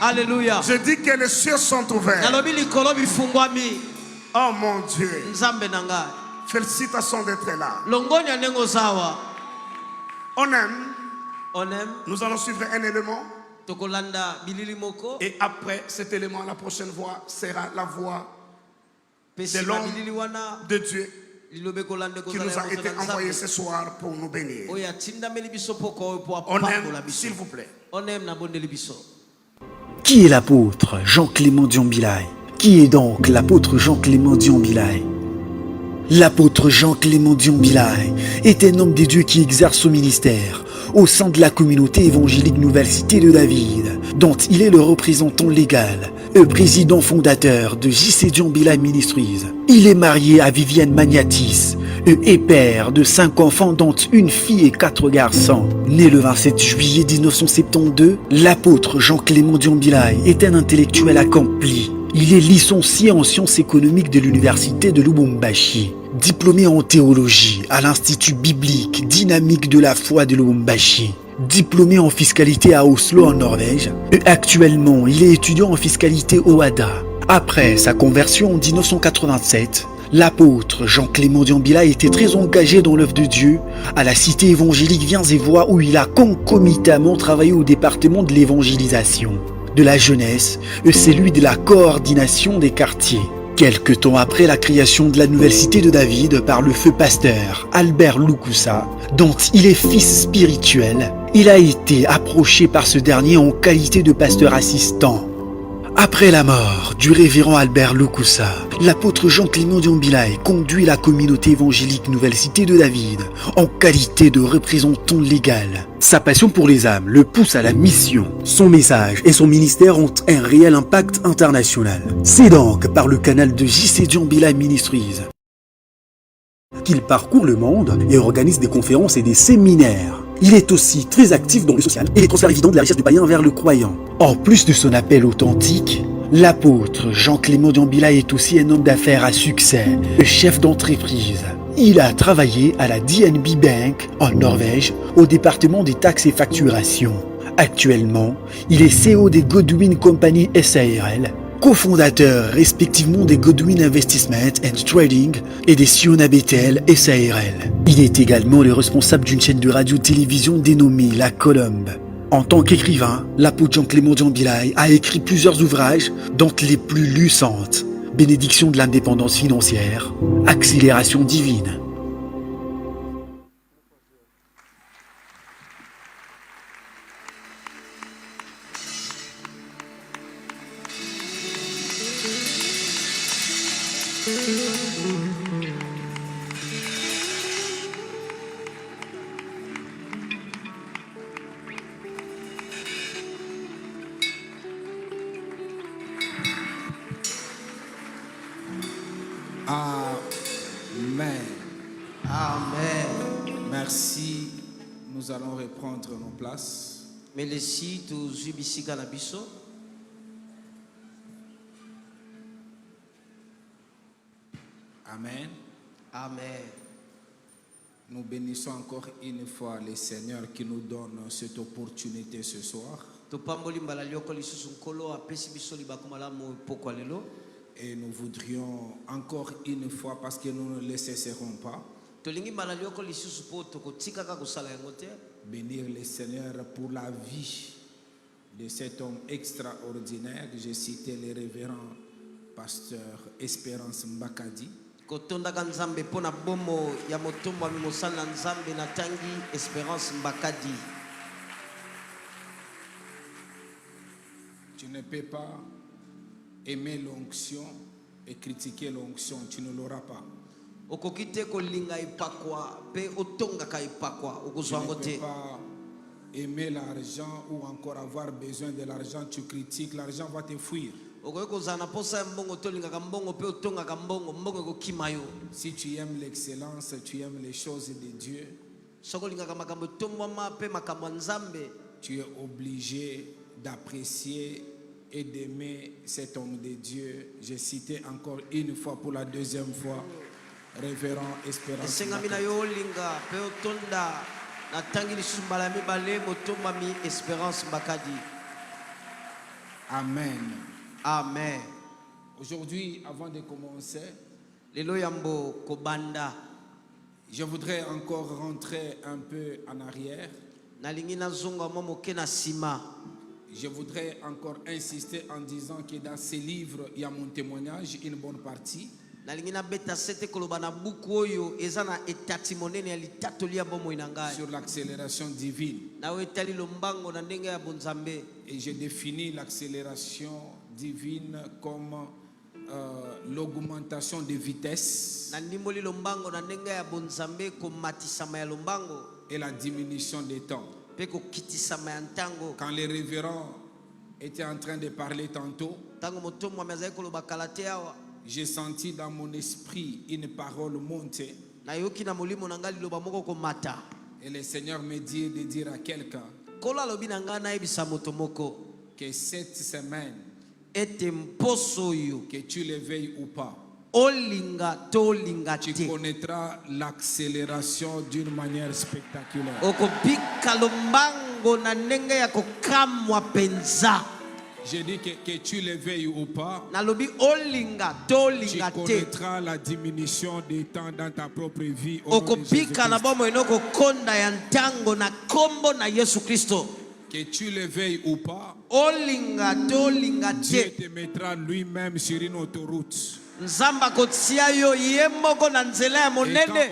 Alléluia. Je dis que les cieux sont ouverts. Oh mon Dieu. Félicitations d'être là. On aime. Nous allons suivre un élément. Et après cet élément, la prochaine voix sera la voix de l'homme de Dieu qui nous a été envoyé ce soir pour nous bénir. On aime, s'il vous plaît. Qui est l'apôtre Jean-Clément Diombilay? Qui est donc l'apôtre Jean-Clément Diombilay? L'apôtre Jean-Clément Diombilay est un homme de Dieu qui exerce son ministère au sein de la communauté évangélique Nouvelle Cité de David, dont il est le représentant légal et président fondateur de JC Diombilay Ministries. Il est marié à Viviane Magnatis et père de 5 enfants, dont une fille et 4 garçons. Né le 27 juillet 1972, l'apôtre Jean-Clément Diombilay est un intellectuel accompli. Il est licencié en sciences économiques de l'université de Lubumbashi, diplômé en théologie à l'Institut biblique dynamique de la foi de Lubumbashi, diplômé en fiscalité à Oslo en Norvège, et actuellement il est étudiant en fiscalité au WADA. Après sa conversion en 1987, l'apôtre Jean-Clément Diombilay était très engagé dans l'œuvre de Dieu à la cité évangélique Viens et Voix, où il a concomitamment travaillé au département de l'évangélisation, de la jeunesse et celui de la coordination des quartiers. Quelque temps après la création de la nouvelle cité de David par le feu pasteur Albert Lukusa, dont il est fils spirituel, il a été approché par ce dernier en qualité de pasteur assistant. Après la mort du révérend Albert Lukusa, l'apôtre Jean-Clément Diombilay conduit la communauté évangélique Nouvelle Cité de David en qualité de représentant légal. Sa passion pour les âmes le pousse à la mission. Son message et son ministère ont un réel impact international. C'est donc par le canal de JC Diombilay Ministries qu'il parcourt le monde et organise des conférences et des séminaires. Il est aussi très actif dans le social et les transferts évidents de la richesse du païen vers le croyant. En plus de son appel authentique, l'apôtre Jean-Clément Diombilay est aussi un homme d'affaires à succès, chef d'entreprise. Il a travaillé à la DNB Bank en Norvège au département des taxes et facturations. Actuellement, il est CEO des Godwin Company SARL, cofondateur respectivement des Godwin Investment and Trading et des Siona BTL SARL. Il est également le responsable d'une chaîne de radio-télévision dénommée La Colombe. En tant qu'écrivain, l'apôtre Jean-Clément Diombilay a écrit plusieurs ouvrages, dont les plus luisantes: Bénédiction de l'indépendance financière, Accélération divine. Amen. Amen. Merci. Nous allons reprendre nos places. Amen. Amen. Nous bénissons encore une fois le Seigneur qui nous donne cette opportunité ce soir. Et nous voudrions encore une fois, parce que nous ne le cesserons pas, bénir le Seigneur pour la vie de cet homme extraordinaire. J'ai cité le révérend pasteur Espérance Mbakadi. Tu ne peux pas aimer l'onction et critiquer l'onction, tu ne l'auras pas. Tu ne peux pas aimer l'argent ou encore avoir besoin de l'argent, tu critiques, l'argent va te fuir. Si tu aimes l'excellence, tu aimes les choses de Dieu, tu es obligé d'apprécier et d'aimer cet homme de Dieu. J'ai cité encore une fois pour la deuxième fois révérend Espérance. Amen. Amen. Aujourd'hui, avant de commencer, je voudrais encore rentrer un peu en arrière. Je voudrais encore insister en disant que dans ces livres, il y a mon témoignage, une bonne partie. Sur l'accélération divine. Et j'ai défini l'accélération divine comme l'augmentation de vitesse et la diminution des temps. Quand les révérends étaient en train de parler tantôt, j'ai senti dans mon esprit une parole monter. Et le Seigneur me dit de dire à quelqu'un que cette semaine, que tu le veuilles ou pas, tu connaîtras l'accélération d'une manière spectaculaire. J'ai dit que tu le veuilles ou pas, tu connaîtras la diminution des temps dans ta propre vie. Au nom de Jésus-Christ. Que tu le veuilles ou pas, Dieu te mettra lui-même sur une autoroute. Et quand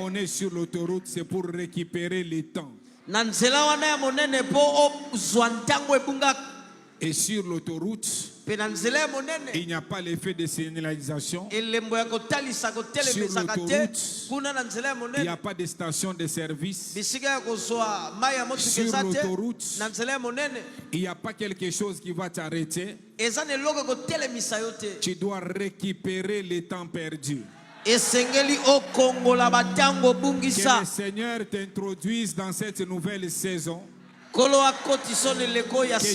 on est sur l'autoroute, c'est pour récupérer le temps. Et sur l'autoroute, il n'y a pas l'effet de signalisation. Sur l'autoroute, il n'y a pas de station de service. Sur l'autoroute, il n'y a pas quelque chose qui va t'arrêter. Tu dois récupérer le temps perdu. Que le Seigneur t'introduise dans cette nouvelle saison. Que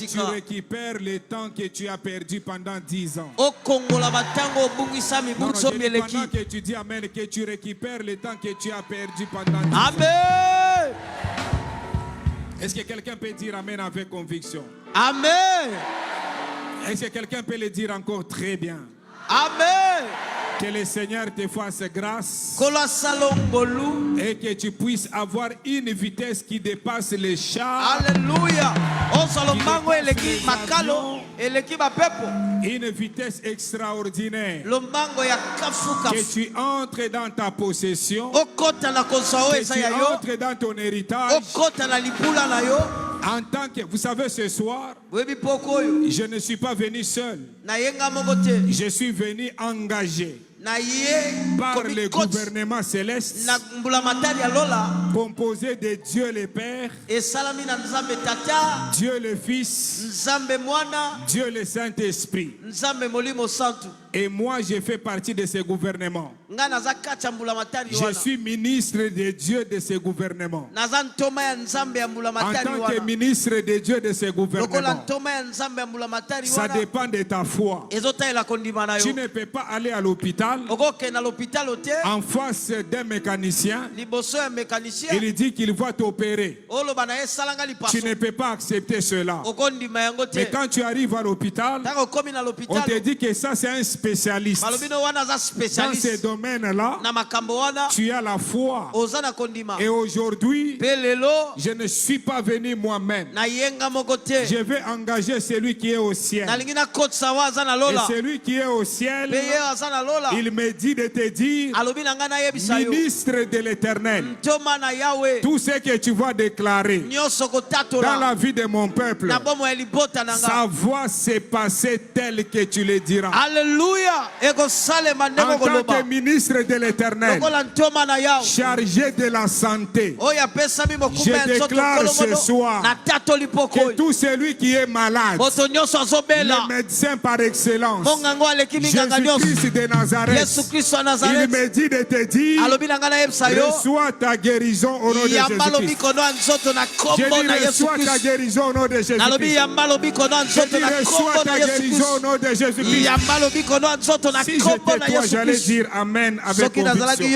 tu récupères le temps que tu as perdu pendant 10 ans. Non, pendant que tu dis Amen, que tu récupères le temps que tu as perdu pendant 10 ans. Amen. Est-ce que quelqu'un peut dire Amen avec conviction? Amen. Est-ce que quelqu'un peut le dire encore très bien? Amen. Que le Seigneur te fasse grâce et que tu puisses avoir une vitesse qui dépasse les chars. Alléluia. Une vitesse extraordinaire. Que tu entres dans ta possession. Que tu entres dans ton héritage. En tant que, vous savez, ce soir, je ne suis pas venu seul. Je suis venu engagé par le gouvernement céleste, composé de Dieu le Père, Dieu le Fils, Dieu le Saint-Esprit. Et moi, je fais partie de ce gouvernement. Je suis ministre de Dieu de ce gouvernement. En tant que ministre de Dieu de ce gouvernement, ça dépend de ta foi. Tu ne peux pas aller à l'hôpital en face d'un mécanicien. Il dit qu'il va t'opérer. Tu ne peux pas accepter cela. Mais quand tu arrives à l'hôpital, on te dit que ça c'est un spécialiste. Dans ces domaines-là, tu as la foi. Et aujourd'hui, je ne suis pas venu moi-même. Je vais engager celui qui est au ciel. Et celui qui est au ciel, il me dit de te dire, ministre de l'Éternel, tout ce que tu vas déclarer dans la vie de mon peuple, sa voix s'est passée telle que tu le diras. Alléluia. En tant que ministre de l'Éternel, chargé de la santé, je déclare ce soir que tout celui qui est malade, le médecin par excellence, Jésus-Christ de Nazareth, il me dit de te dire, reçois ta guérison au nom de Jésus-Christ. Je dis, reçois ta guérison au nom de Jésus-Christ. Je dis, reçois ta guérison au nom de Jésus-Christ. Si j'étais toi, j'allais dire Amen avec conviction. Si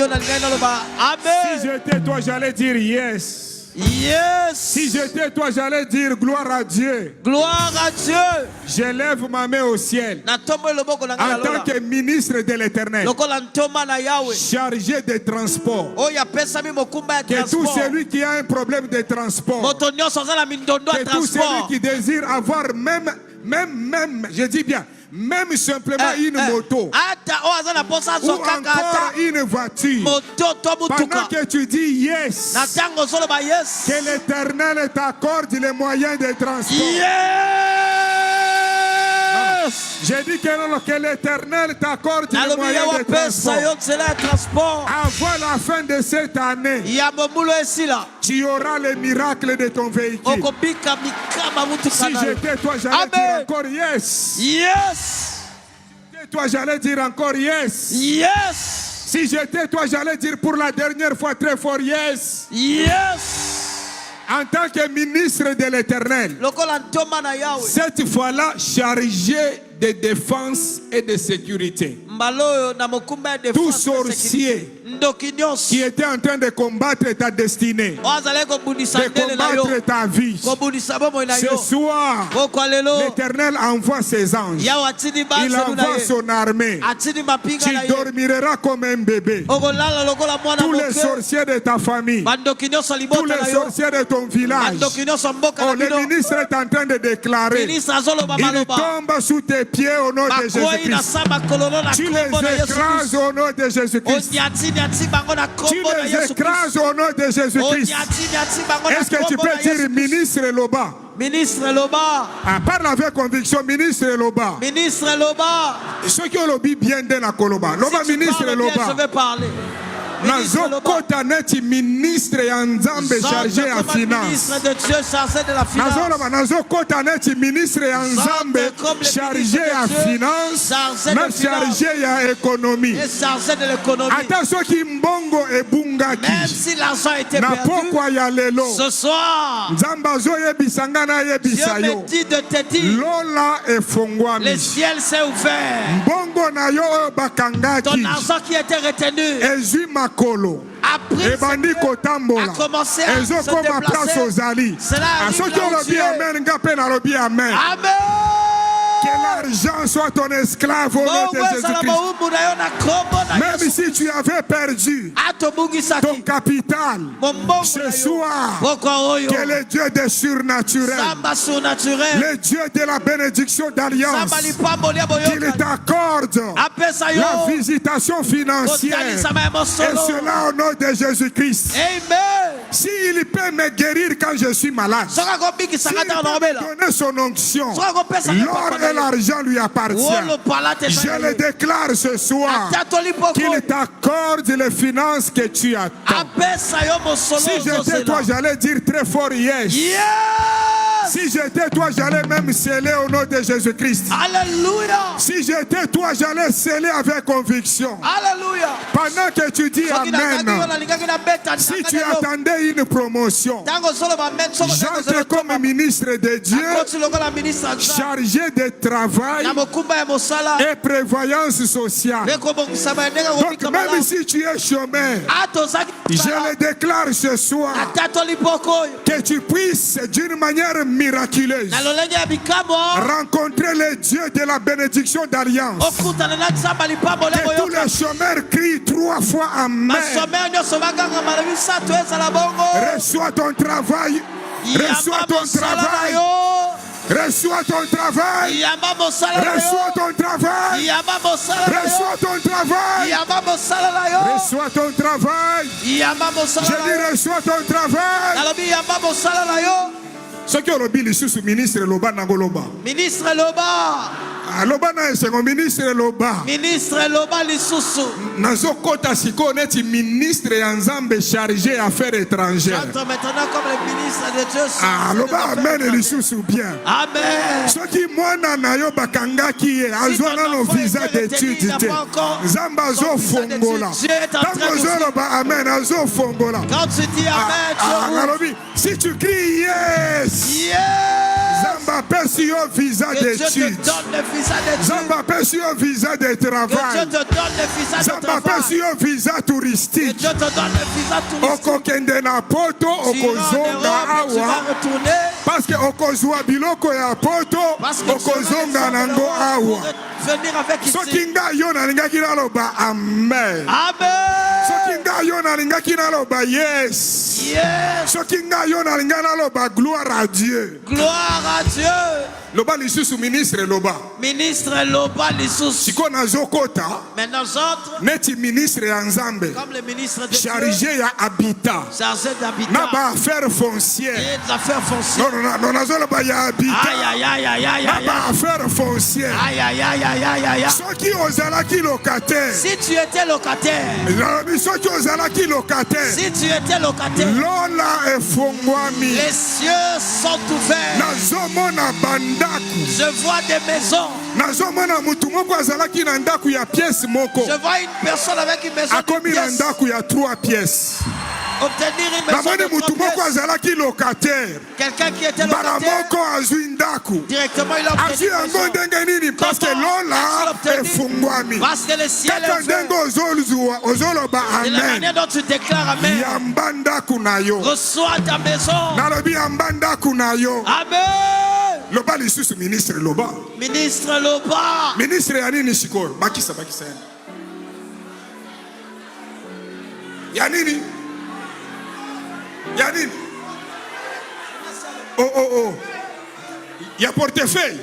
j'étais toi, j'allais dire yes. Yes. Si j'étais toi, j'allais dire gloire à Dieu. Gloire à Dieu. J'élève ma main au ciel. En tant que ministre de l'Éternel, chargé des transports. Que tout celui qui a un problème de transport, que tout celui qui désire avoir même, je dis bien, même simplement une moto ou encore une voiture, pendant que tu dis yes, que l'Éternel t'accorde les moyens de transport. J'ai dit que l'Éternel t'accorde les moyens de transport. Avant la fin de cette année, tu auras les miracles de ton véhicule. Si j'étais toi, j'allais dire encore yes. Yes. Si j'étais toi, j'allais dire encore yes. Yes. Si j'étais toi, j'allais dire pour la dernière fois très fort yes. Yes. En tant que ministre de l'Éternel, cette fois-là chargé de défense et de sécurité. Tout sorcier qui était en train de combattre ta destinée, de combattre ta vie, ce soir, l'Éternel envoie ses anges. Il envoie son armée. Tu dormiras comme un bébé. Tous les sorciers de ta famille, tous les sorciers de ton village, le ministre est en train de déclarer, il tombe sous tes pieds au nom de Jésus-Christ. Tu les écrases au nom de Jésus-Christ. Tu les écrases au nom de Jésus-Christ. Est-ce que tu peux dire ministre Loba? Ministre Loba. Parle avec conviction, ministre Loba. Ministre Loba. Ceux qui ont lobby bien de la Koloba. Loba, ministre Loba. Je vais parler. Nazo kota neti ministre ya Nzambe chargé à finance. Ministre de Dieu chargé de la finance. Nazo kota neti ministre ya Nzambe chargé à finance, même chargé à économie. Chargé de l'économie. Attention qui mbongo e bungaki. Même si l'argent était perdu. Na pokwa ya lelo. Ce soir. Nzamba zo yebisa ngana yebisa yo. Dieu me dit de te dire. Lola e fongwami. Le ciel s'est ouvert. Mbongo na yo bakangaki. Ton argent qui était retenu. Ezui makolo. A commencé à se déplacer. Cela arrive. Amen. Que l'argent soit ton esclave au nom de Jésus-Christ. Même si tu avais perdu ton capital, ce soir, que le Dieu des surnaturels, le Dieu de la bénédiction d'alliance, qu'il t'accorde la visitation financière, et cela au nom de Jésus-Christ. S'il peut me guérir quand je suis malade, s'il peut me donner son onction, l'or et l'argent lui appartient. Je le déclare ce soir qu'il t'accorde les finances que tu attends. Si j'étais toi, j'allais dire très fort yes. Si j'étais toi, j'allais même sceller au nom de Jésus-Christ. Alléluia. Si j'étais toi, j'allais sceller avec conviction. Alléluia. Pendant que tu dis Amen, si tu attendais une promotion, j'entre comme ministre de Dieu, chargé de travail et prévoyance sociale. Donc même si tu es chômeur, je le déclare ce soir, que tu puisses d'une manière miraculeuse rencontrer le Dieu de la bénédiction d'alliance. Que tous les chômeurs crient 3 fois Amen. Reçois ton travail. Reçois ton travail. Reçois ton travail. Reçois ton travail. Reçois ton travail. Reçois ton travail. Je dis reçois ton travail. Ce qui est le ministre Loba Nagoloba. Ministre Loba. Loba na esengo ministre Loba. Ministre Loba lisusu. Nazo kota siko neti ministre ya Nzambe chargé affaires étrangères. J'entre maintenant comme le ministre de Dieu. Loba amen lisusu bien. Amen. Ce qui mwana na yo bakangaki ye azwana no visa d'étude te. Nzamba zo fongola. Tango zo loba amen azo fongola. Quand tu dis amen, si tu cries yes. Yes. Zamba pesi yo visa Que Dieu te d'études. donne le visa d'études. Zamba pesi yo visa de Que Dieu travail. te donne le visa de Zamba pesi travail. yo visa Que touristique. Dieu te donne le visa touristique. Okokende na poto Tu iras en okozonga Europe et tu vas awa. retourner. Parce que okozwa biloko ya poto Parce que okozonga nango awa. venir avec Soki ici. nga yo nalingaki naloba amen. Amen. Soki nga yo nalingaki naloba yes. Yes. Soki nga yo nalinga naloba gloire à Dieu. Gloire à Dieu. Loba lisusu ministre loba. Ministre Loba Lissous. Siko nazokota Mais nous autres, neti ministre ya Nzambe comme le ministre de Dieu, chargé ya habitat chargé na d'habitat ba affaire foncière. et des affaires foncières. Non nazoloba ya habitat Aïe, aïe, aïe, aïe, aïe, na aïe. ba affaire foncière. Aïe, aïe, aïe, aïe, aïe, aïe. Soki ozalaki locataire. Si tu étais locataire, Soki ozalaki locataire. si tu étais locataire, Lola efongwami. les cieux sont ouverts. Nazomona bandaku. Je vois des maisons. Nazomona mutu moko azalaki na ndaku ya pièce moko. Je vois une personne avec une maison de Akomi na pièces. ndaku ya 3 pièces. Obtenir une maison Namoni de 3 mutu moko pièces. azalaki locataire. Quelqu'un qui était Mbala locataire, moko azwi ndaku. directement il a Azwi obtenu une yango maison. ndenge nini parce que Comment lola a-t-il obtenu? efungwami. Parce que le ciel Kaka est ouvert. ndenge ozoloba Et la amen. manière dont tu déclares Amen, Yamba ndaku na yo. reçois ta maison. Nalobi yamba ndaku na yo. Amen. Loba lisusu ministre loba. Ministre Loba. Ministre ya nini sikoyo? Bakisa ya nini? Ya nini? Oh. Ya portefeuille.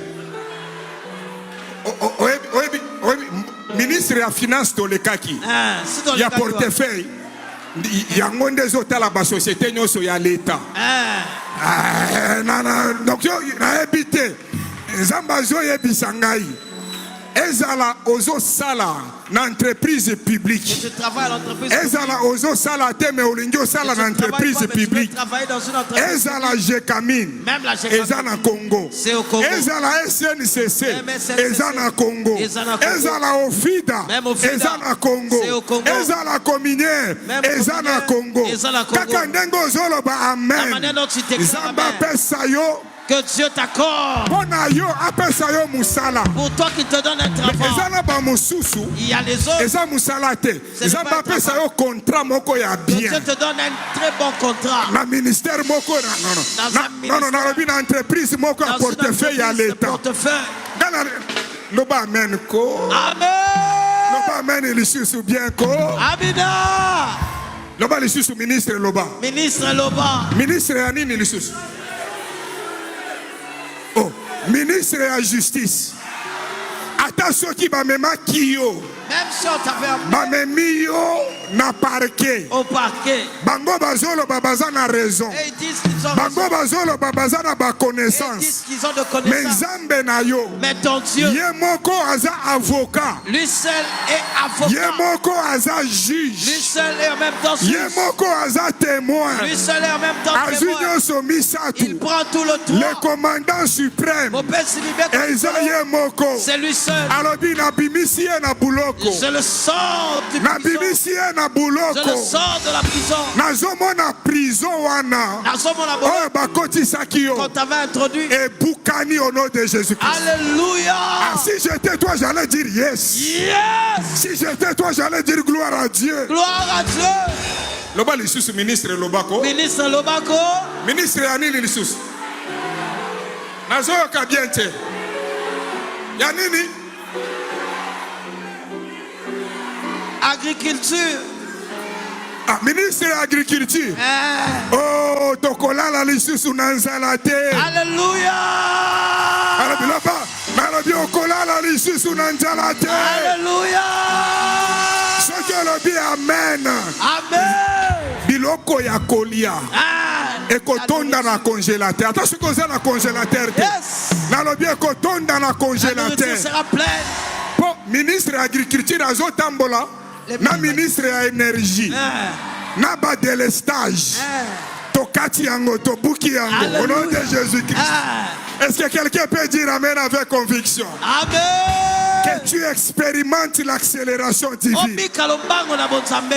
Ministre ya finance tolekaki. Si ton Ya état portefeuille. Yango nde ezotala ba société nyonso ya l'État. Donc na ebité. Nzamba zo yebisa ngai. Ezala ozo sala na entreprise publique. tu travailles à l'entreprise Ezala ozo sala te me olingi osala na entreprise publique. travailler dans une entreprise. Ezala Jekamine. Même la Jekamine. Eza na Congo. C'est au Congo. Ezala SNCC. Même SNCC. Eza na Congo. Eza na Congo. Ezala Ofida. Même Ofida. Eza na Congo. C'est au Congo. Ezala Cominière. Même Eza na Cominière. Congo. Eza na Congo. Kaka ndenge ozoloba La amen. manière dont tu déclares Zamba Amen. pesa yo. Que Dieu t'accorde. Pona yo apesa yo musala. Pour toi qui te donne un travail, Ezala ba mosusu. il y a les autres. Eza musala te. Ce n'est Zamba pas un pesa travail. yo contrat moko ya Que bien. Dieu te donne un très bon contrat. Na ministère moko Dans un ministère. nalobi na entreprise moko Dans ya une portefeuille ya entreprise de l'État. portefeuille. Loba amen ko. Amen. Loba amen lisusu bien ko. Amina. Loba lisusu ministre loba. Ministre Loba. Ministre ya nini lisusu? Oh, ministre ya justice. Ata soki bamemaki yo. Même si on t'avait amené Bamemi yo na parquet. au parquet. Bango bazoloba baza na raison. Et ils disent qu'ils ont Bango bazoloba baza na ba Et ils connaissance. disent qu'ils ont de Mais connaissances. Nzambe na yo. Mais ton Dieu, Ye moko aza avocat. lui seul est Ye avocat. moko aza Lui juge. seul est en même temps Ye juge. moko aza témoin. Lui seul est en même temps Azwi témoin. nyonso Il misatu. prend tout le Le toit. commandant suprême. Mon père Silibé, Eza ye moko. c'est lui seul. Alobi nabimisi ye na buloko. Je le sors du prison. Nabimisi ye na Je le buloko. sors de la prison. Nazomona prison wana. Oyo bakotisaki yo. Quand t'avais introduit. Ebukani au nom de Jésus-Christ. Alléluia. Ah, si j'étais toi, j'allais dire yes. Yes. Si j'étais toi, j'allais dire gloire à Dieu. Gloire à Dieu. Loba lisusu ministre Lobako. Ministre Lobako. Ministre Yanini lisusu. Nazoyoka bien te. Yanini. Agriculture. Ah, ministre de l'agriculture. Oh, tokolala lisusu nanzala te. Alléluia. Nalobi okolala lisusu nanzala te. Alléluia. Soki olobi amen. Amen. Biloko ya kolia. Ekotonda na congélateur. Ata soki oza na congélateur te. Nalobi ekotonda na La congélateur. nourriture sera pleine. Po ministre de l'agriculture azotambola. Na ministre ya énergie. Na ba délestage. Tokati yango, tobuki yango. Au nom de Jésus-Christ. Est-ce que quelqu'un peut dire amen avec conviction? Amen. Que tu expérimentes l'accélération divine.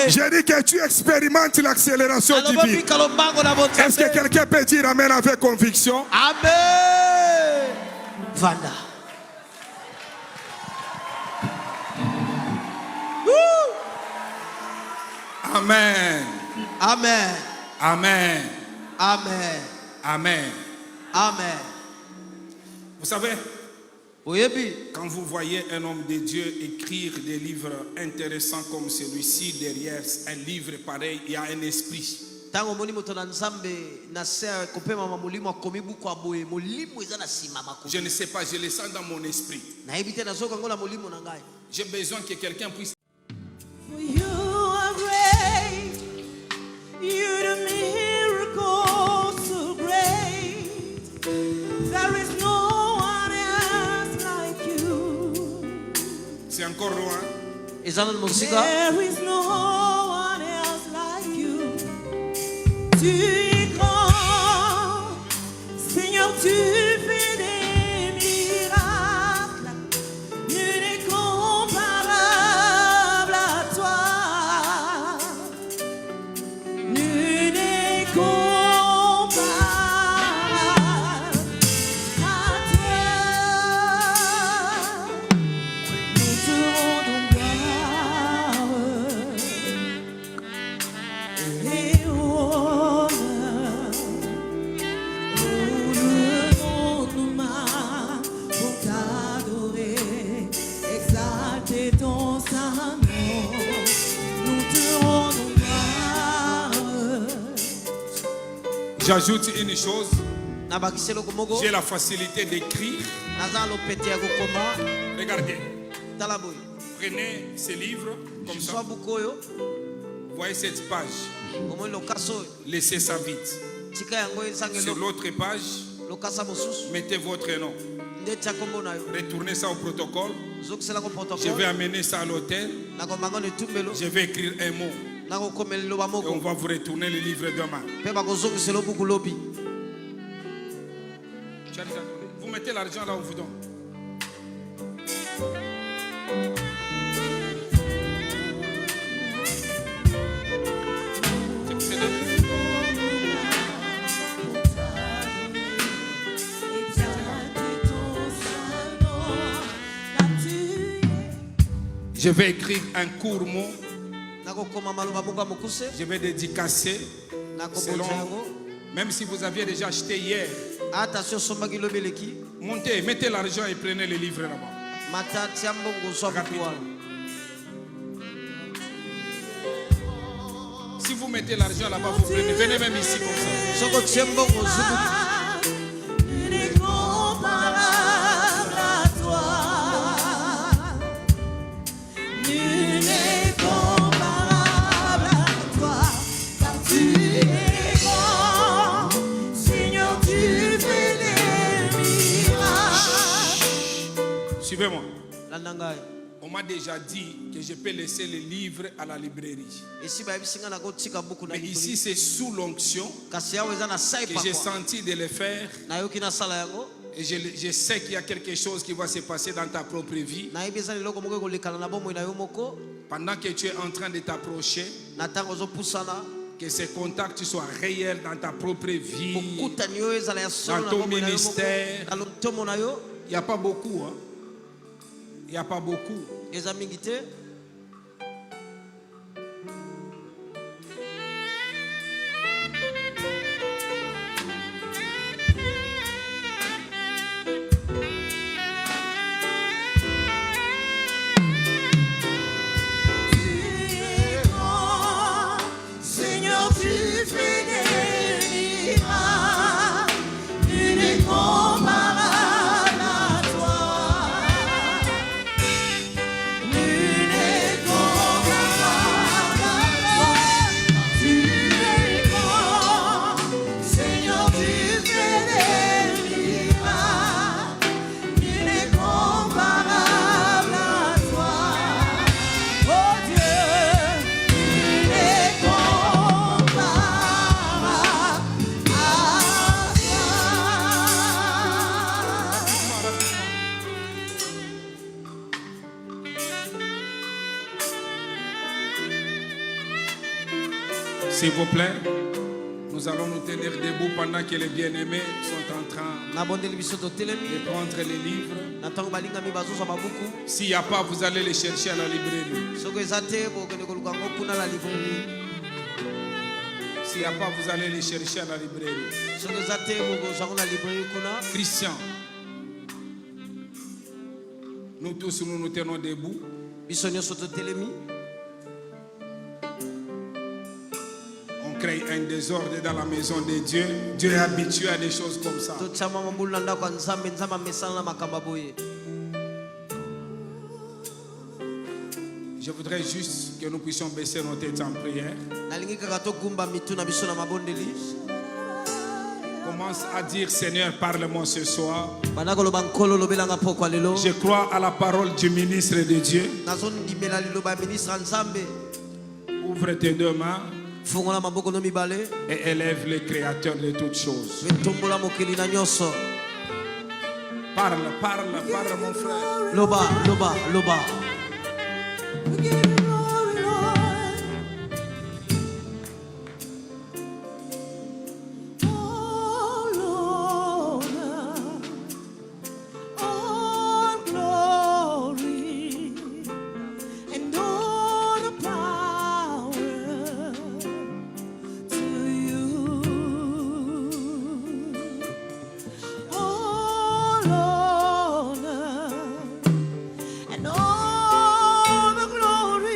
J'ai dit que tu expérimentes l'accélération divine. Est-ce que quelqu'un peut dire amen avec conviction? Amen. Vanda. Amen. Amen. Amen. Amen. Amen. Amen. Vous savez, Oyebi. quand vous voyez un homme de Dieu écrire des livres intéressants comme celui-ci, derrière un livre pareil, il y a un esprit. Tango moni moto na nzambe na se kopema mamulimu akomi buku aboye mulimu eza na sima makoko. Je ne sais pas, je le sens dans mon esprit. Na ebite na zoka ngola mulimu na ngai. J'ai besoin que quelqu'un puisse. For you are great, you do miracles so great. There is no one else like you. C'est encore loin. Ezana musika. There is no one else like you. Tu es grand, Seigneur, tu fais des miracles. Nul n'est comparable à toi. Nul n'est comparable à toi. Nous te rendons gloire et honneur. Nous levons nos mains pour t'adorer, exalter ton saint nom. Nous te rendons gloire. J'ajoute une chose. Na bakiselo komogo. J'ai la facilité d'écrire. Naza lopete ya kokoma. Regardez. Talaboy. Prenez ce livre comme ça. Soit bukoyo. Voyez cette page. Omo lokaso. Laissez ça vite. Tika yango Sur ezangelo. l'autre page, Lokasa mosusu. mettez votre nom. Ndeta kombo na yo. Retournez ça au protocole. Zokisela ko Je protocole. vais amener ça à l'hôtel. Na kombango ne tumbelo. Je vais écrire un mot. Na ko komelo ba Et on moko. va vous retourner le livre demain. Pe ba ko zokiselo buku lobi. Tu as déjà donné. Vous mettez l'argent là où vous donne. C'est là. Exalter ton saint nom. Là tu es. Je vais écrire un court mot. Na ko koma maloba moko mokuse. Je vais dédicacer. Na ko Selon, bonza yango. même si vous aviez déjà acheté hier, Attention sombaki lobeleki. montez, mettez l'argent et prenez le livre là-bas. Mata tiambongo so buku wana. Si vous mettez l'argent là-bas, vous prenez. Venez même ici comme ça. Soko tiambongo zubuku. Nul n'est comparable à toi. Nul n'est comparable à toi. Car tu es grand, Seigneur, tu fais des miracles. Suivez-moi. Landangai. On m'a déjà dit que je peux laisser les livres à la librairie. Esi ba bisinga na ko tika buku na Mais ici, c'est sous l'onction kasi yawe eza na sai que pa j'ai kwa. senti de le faire. Na yoki na sala yango. Et je sais qu'il y a quelque chose qui va se passer dans ta propre vie. Na yebi eza leloko moko kolekana na bomoi na yo moko. Pendant que tu es en train de t'approcher, Na tango ozopusana. que ces contacts soient réels dans ta propre vie. Bokutani yo ezala ya solo Dans na ton bomoi na yo ministère. moko. Na lotomo na yo. Il n'y a pas beaucoup. Hein? Il n'y a pas beaucoup. Eza mingi te. Tu es grand, Seigneur, tu fais des miracles. Nul n'est comparable à toi. Nul n'est comparable à toi. Tu es grand, Seigneur, tu fais des miracles. Nul n'est comparable à toi. Oh Dieu, nul n'est comparable à S'il vous plaît, Nous allons nous tenir debout pendant que les bien-aimés sont en train de prendre les livres. S'il n'y a pas, vous allez les chercher à la librairie. S'il n'y a pas, vous allez les chercher à la librairie. Christian, nous tous, nous nous tenons debout. On crée un désordre dans la maison de Dieu. Dieu est habitué à des choses comme ça. Je voudrais juste que nous puissions baisser nos têtes en prière. Commence à dire, Seigneur, parle-moi ce soir. Je crois à la parole du ministre de Dieu. Ouvre tes deux mains et élève le Créateur de toutes choses. Parle, mon frère. Loba. We give you glory, Lord. Oh, Lord, all glory and all the power to you. Oh, Lord, and all the glory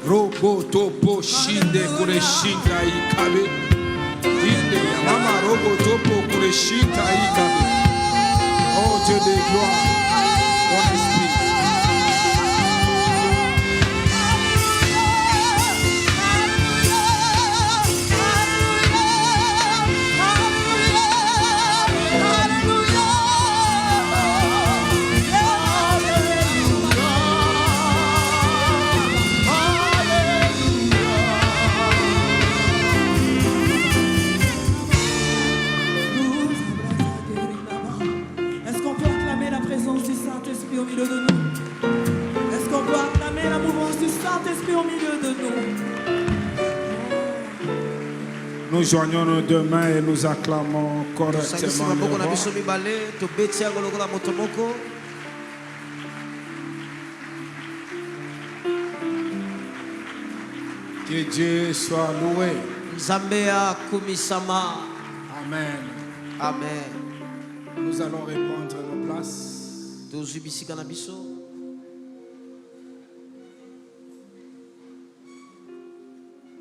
Robo topo shinde kureshinda ikabe. Inde mama robo topo kureshinda ikabe. Oh Dieu de gloire, mon esprit. Est-ce qu'on peut acclamer la présence du Saint-Esprit au milieu de nous? Est-ce qu'on peut acclamer la mouvance du Saint-Esprit au milieu de nous? Nous joignons nos deux mains et nous acclamons correctement le roi. Que Dieu soit loué. Amen. Amen. Nous allons reprendre nos places.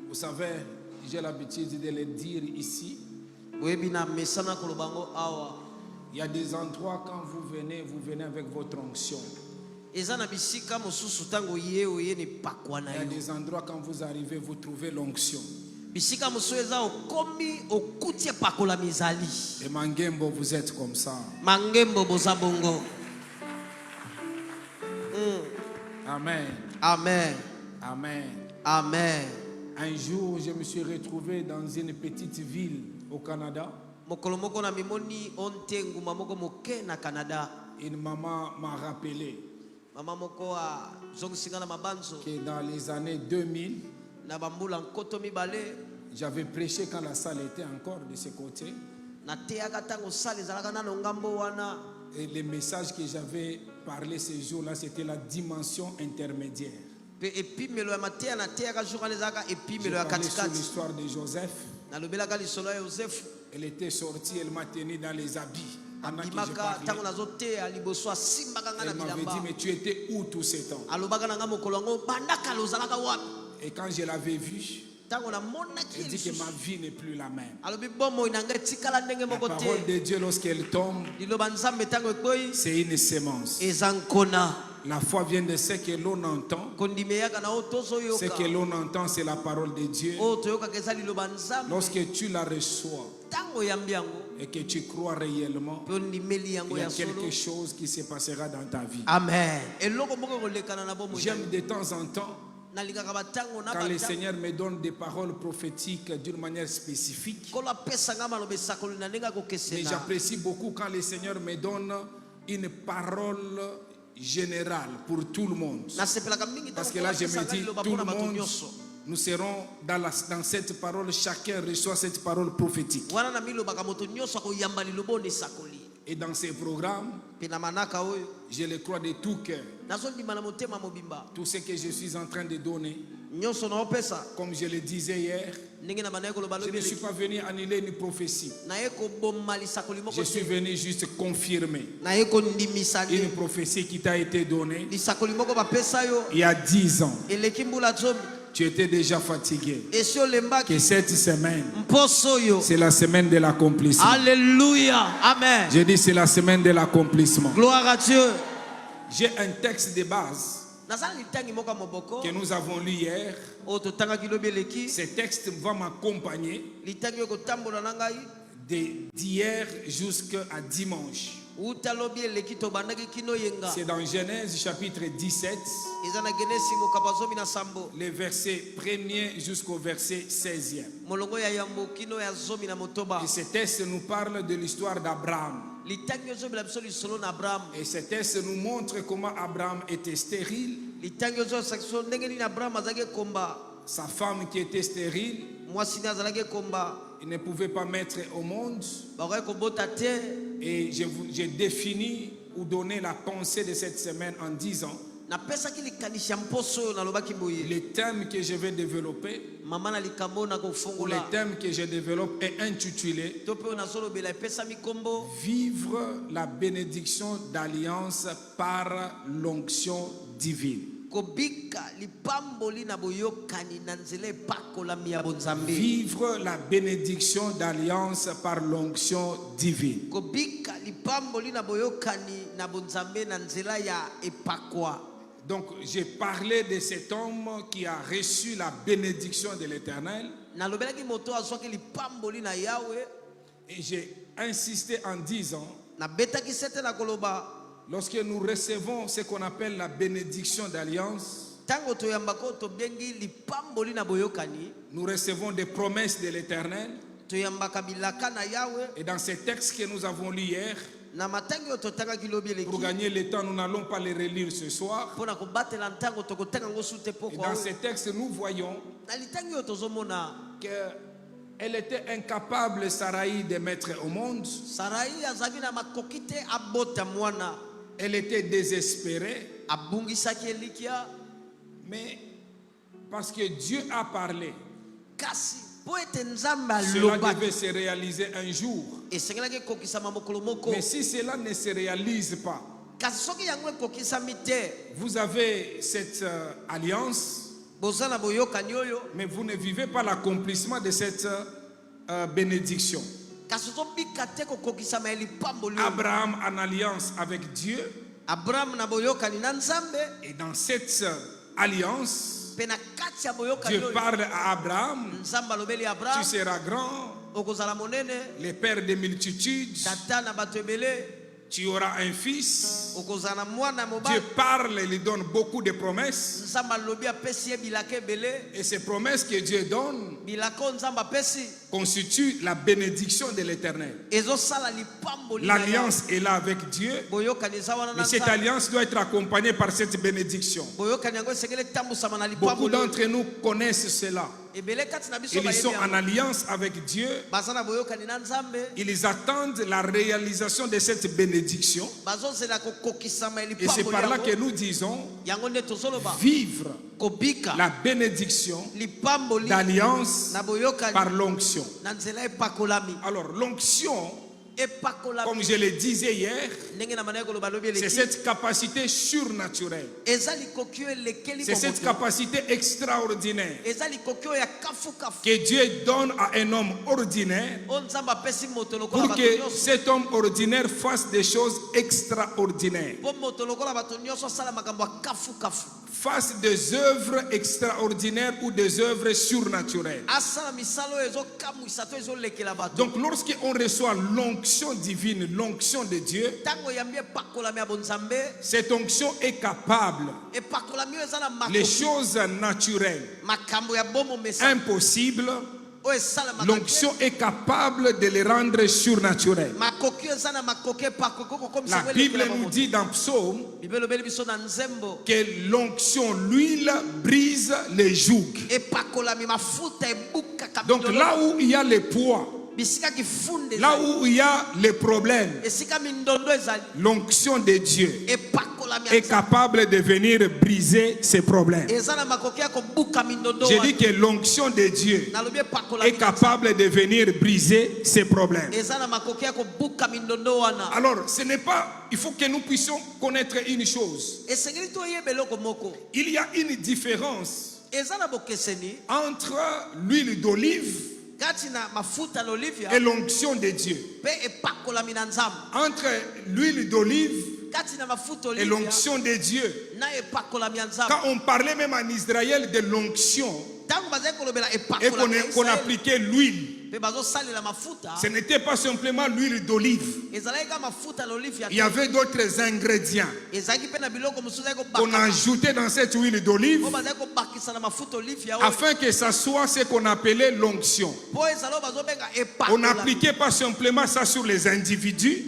Vous savez, j'ai l'habitude de le dire ici. Il y a des endroits quand vous venez avec votre onction. Il y a des endroits quand vous arrivez, vous trouvez l'onction. Et Mangembo, vous êtes comme ça. Amen. Amen. Amen. Amen. Un jour, je me suis retrouvé dans une petite ville au Canada. Une maman m'a rappelé que dans les années 2000, j'avais prêché quand la salle était encore de ce côté. Et le message que j'avais parlé ce jour-là, c'était la dimension intermédiaire. J'ai parlé sur l'histoire de Joseph. Elle était sortie, elle m'a tenu dans les habits. Elle m'avait dit, mais tu étais où tout ce temps? Et quand je l'avais vue, elle dit que ma vie n'est plus la même. La parole de Dieu, lorsqu'elle tombe, c'est une sémence. La foi vient de ce que l'on entend. Ce que l'on entend, c'est la parole de Dieu. Lorsque tu la reçois et que tu crois réellement, il y a quelque chose qui se passera dans ta vie. Amen. J'aime de temps en temps, quand le Seigneur me donne des paroles prophétiques d'une manière spécifique, mais j'apprécie beaucoup quand le Seigneur me donne une parole générale pour tout le monde. Parce que là, je me dis, tout le monde, nous serons dans cette parole, chacun reçoit cette parole prophétique. Et dans ces programmes, je le crois de tout cœur. Tout ce que je suis en train de donner, comme je le disais hier, je ne suis pas venu annuler une prophétie. Je suis venu juste confirmer une prophétie qui t'a été donnée il y a 10 ans. Tu étais déjà fatigué. Que cette semaine, c'est la semaine de l'accomplissement. Alléluia. Amen. J'ai dit c'est la semaine de l'accomplissement. Gloire à Dieu. J'ai un texte de base que nous avons lu hier. Ce texte va m'accompagner d'hier jusqu'à dimanche. C'est dans Genèse chapitre 17, les versets 1er jusqu'au verset 16e. Et ce texte nous parle de l'histoire d'Abraham. Et ce texte nous montre comment Abraham était stérile. Sa femme qui était stérile, il ne pouvait pas mettre au monde. Et j'ai défini ou donné la pensée de cette semaine en disant, le thème que je vais développer, ou le thème que je développe est intitulé Vivre la bénédiction d'alliance par l'onction divine. Vivre la bénédiction d'alliance par l'onction divine. Donc j'ai parlé de cet homme qui a reçu la bénédiction de l'Éternel. Et j'ai insisté en disant, lorsque nous recevons ce qu'on appelle la bénédiction d'alliance, nous recevons des promesses de l'Éternel. Et dans ces textes que nous avons lus hier, pour gagner le temps, nous n'allons pas les relire ce soir. Et dans ces textes, nous voyons qu'elle était incapable, Sarai, de mettre au monde. Elle était désespérée. Mais parce que Dieu a parlé, cela devait se réaliser un jour. Mais si cela ne se réalise pas, vous avez cette alliance, mais vous ne vivez pas l'accomplissement de cette bénédiction. Abraham en alliance avec Dieu, et dans cette alliance, Dieu parle à Abraham, tu seras grand, le père des multitudes, tu auras un fils. Dieu parle et lui donne beaucoup de promesses. Et ces promesses que Dieu donne constituent la bénédiction de l'Éternel. L'alliance est là avec Dieu, mais cette alliance doit être accompagnée par cette bénédiction. Beaucoup d'entre nous connaissent cela. Ils sont en alliance avec Dieu. Ils attendent la réalisation de cette bénédiction. Et c'est par là que nous disons vivre la bénédiction d'alliance par l'onction. Alors l'onction, comme je le disais hier, c'est cette capacité surnaturelle. C'est cette capacité extraordinaire que Dieu donne à un homme ordinaire pour que cet homme ordinaire fasse des choses extraordinaires, fasse des œuvres extraordinaires ou des œuvres surnaturelles. Donc lorsqu'on reçoit l'onction divine, l'onction de Dieu, cette onction est capable, les choses naturelles, impossibles, l'onction est capable de les rendre surnaturels. La Bible nous dit dans Psaume que l'onction, l'huile, brise les jougs. Donc là où il y a les poids, là où il y a les problèmes, l'onction de Dieu est capable de venir briser ces problèmes. J'ai dit que l'onction de Dieu est capable de venir briser ces problèmes. Alors, ce n'est pas... Il faut que nous puissions connaître une chose. Il y a une différence entre l'huile d'olive et l'onction de Dieu. Entre l'huile d'olive et l'onction de Dieu. Quand on parlait même en Israël de l'onction et qu'on appliquait l'huile, ce n'était pas simplement l'huile d'olive. Il y avait d'autres ingrédients qu'on ajoutait dans cette huile d'olive afin que ça soit ce qu'on appelait l'onction. On n'appliquait pas simplement ça sur les individus,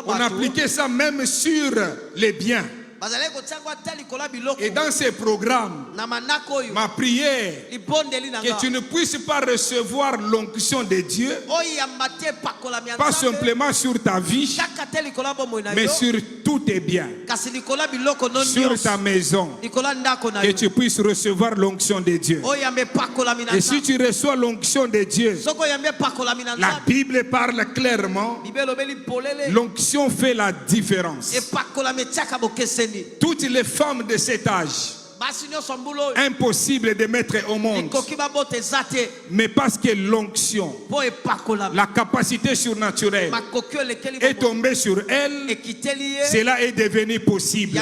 on appliquait ça même sur les biens. Et dans ces programmes, ma prière, que tu ne puisses pas recevoir l'onction de Dieu, pas simplement sur ta vie, mais sur tout tout est bien sur ta maison, que tu puisses recevoir l'onction de Dieu. Et si tu reçois l'onction de Dieu, la Bible parle clairement, l'onction fait la différence. Toutes les femmes de cet âge, impossible de mettre au monde, mais parce que l'onction, la capacité surnaturelle est tombée sur elle, cela est devenu possible.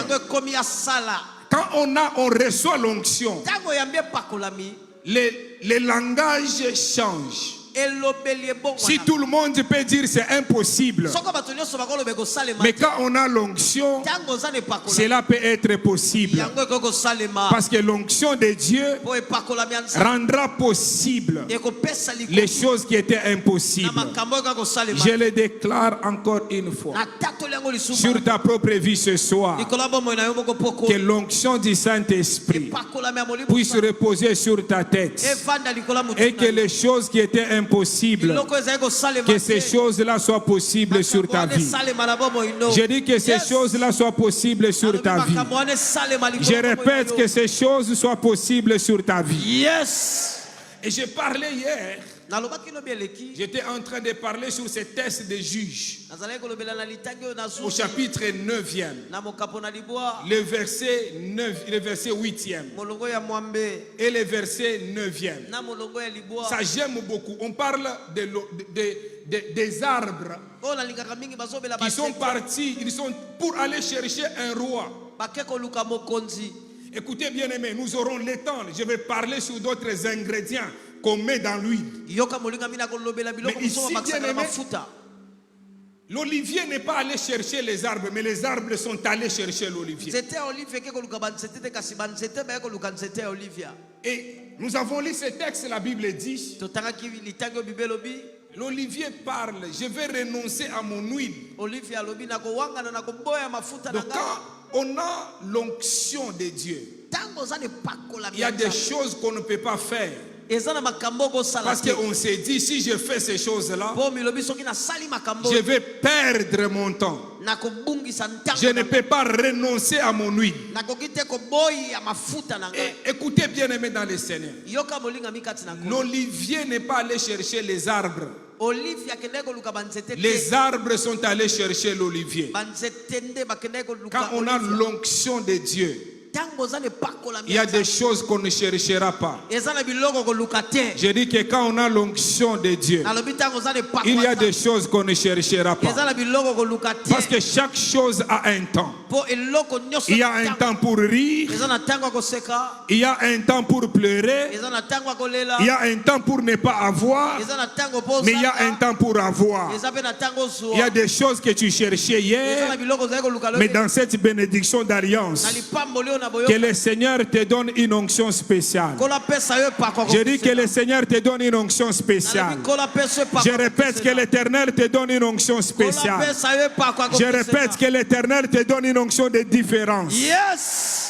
Quand on reçoit l'onction, les langages changent. Si tout le monde peut dire c'est impossible, mais quand on a l'onction, cela peut être possible. Parce que l'onction de Dieu rendra possible les choses qui étaient impossibles. Je le déclare encore une fois sur ta propre vie ce soir, que l'onction du Saint-Esprit puisse reposer sur ta tête et que les choses qui étaient impossible, que ces choses-là soient possibles sur ta vie. Je dis que ces choses-là soient possibles sur ta vie. Je répète que ces choses soient possibles sur ta vie. Et j'ai parlé hier, j'étais en train de parler sur ces tests de juges au chapitre 9e, le verset 8e et le verset 9e. Ça j'aime beaucoup. On parle des arbres qui sont partis, ils sont pour aller chercher un roi. Écoutez bien aimé, nous aurons le temps. Je vais parler sur d'autres ingrédients qu'on met dans l'huile. Mais ici, bien aimé, l'olivier n'est pas allé chercher les arbres, mais les arbres sont allés chercher l'olivier. Et nous avons lu ce texte, la Bible dit, l'olivier parle, je vais renoncer à mon huile. Donc quand on a l'onction de Dieu, il y a des choses qu'on ne peut pas faire. Parce qu'on s'est dit, si je fais ces choses-là, je vais perdre mon temps. Je ne peux pas renoncer à mon huile. Et écoutez bien aimé dans le Seigneur, l'olivier n'est pas allé chercher les arbres. Les arbres sont allés chercher l'olivier. Quand on a l'onction de Dieu, il y a des choses qu'on ne cherchera pas. Je dis que quand on a l'onction de Dieu, il y a des choses qu'on ne cherchera pas. Parce que chaque chose a un temps. Il y a un temps pour rire. Il y a un temps pour pleurer. Il y a un temps pour ne pas avoir. Mais il y a un temps pour avoir. Il y a des choses que tu cherchais hier. Mais dans cette bénédiction d'alliance, que le Seigneur te donne une onction spéciale. Je dis que le Seigneur te donne une onction spéciale. Je répète que l'Éternel te donne une onction spéciale. Je répète que l'Éternel te donne une onction de différence.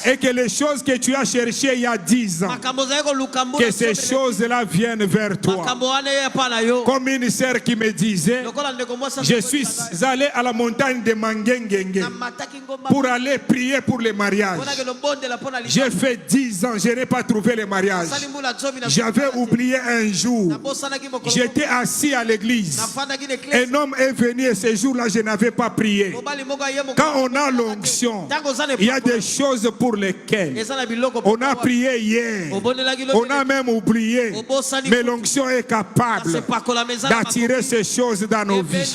Et que les choses que tu as cherchées il y a 10 ans, que ces choses-là viennent vers toi. Comme une sœur qui me disait, je suis allé à la montagne de Mangengenge pour aller prier pour le mariage. J'ai fait 10 ans, je n'ai pas trouvé le mariage. J'avais oublié un jour. J'étais assis à l'église. Un homme est venu et ce jour-là, je n'avais pas prié. Quand on a l'onction, il y a des choses pour lesquelles on a prié hier. On a même oublié. Mais l'onction est capable d'attirer ces choses dans nos vies.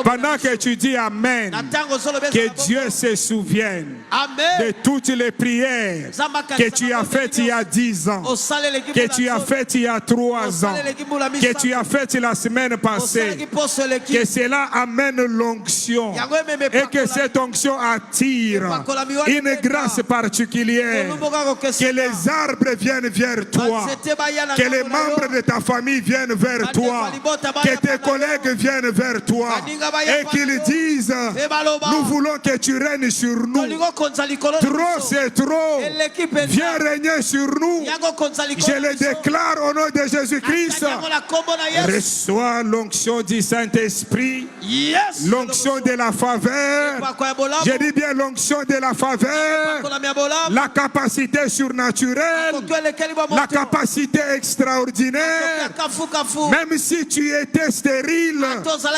Pendant que tu dis Amen, que Dieu se souvienne de toutes les prières que tu as faites il y a 10 ans, que tu as faites il y a 3 ans, que tu as faites la semaine passée, que cela amène l'onction et que cette onction attire une grâce particulière, que les arbres viennent vers toi, que les membres de ta famille viennent vers toi, que tes collègues viennent vers toi et qu'ils disent, nous voulons que tu règnes sur nous. Trop c'est trop. Viens régner sur nous. Je le déclare au nom de Jésus-Christ. Reçois l'onction du Saint-Esprit. L'onction de la faveur. Je dis bien l'onction de la faveur. La capacité surnaturelle. La capacité extraordinaire. Même si tu étais stérile,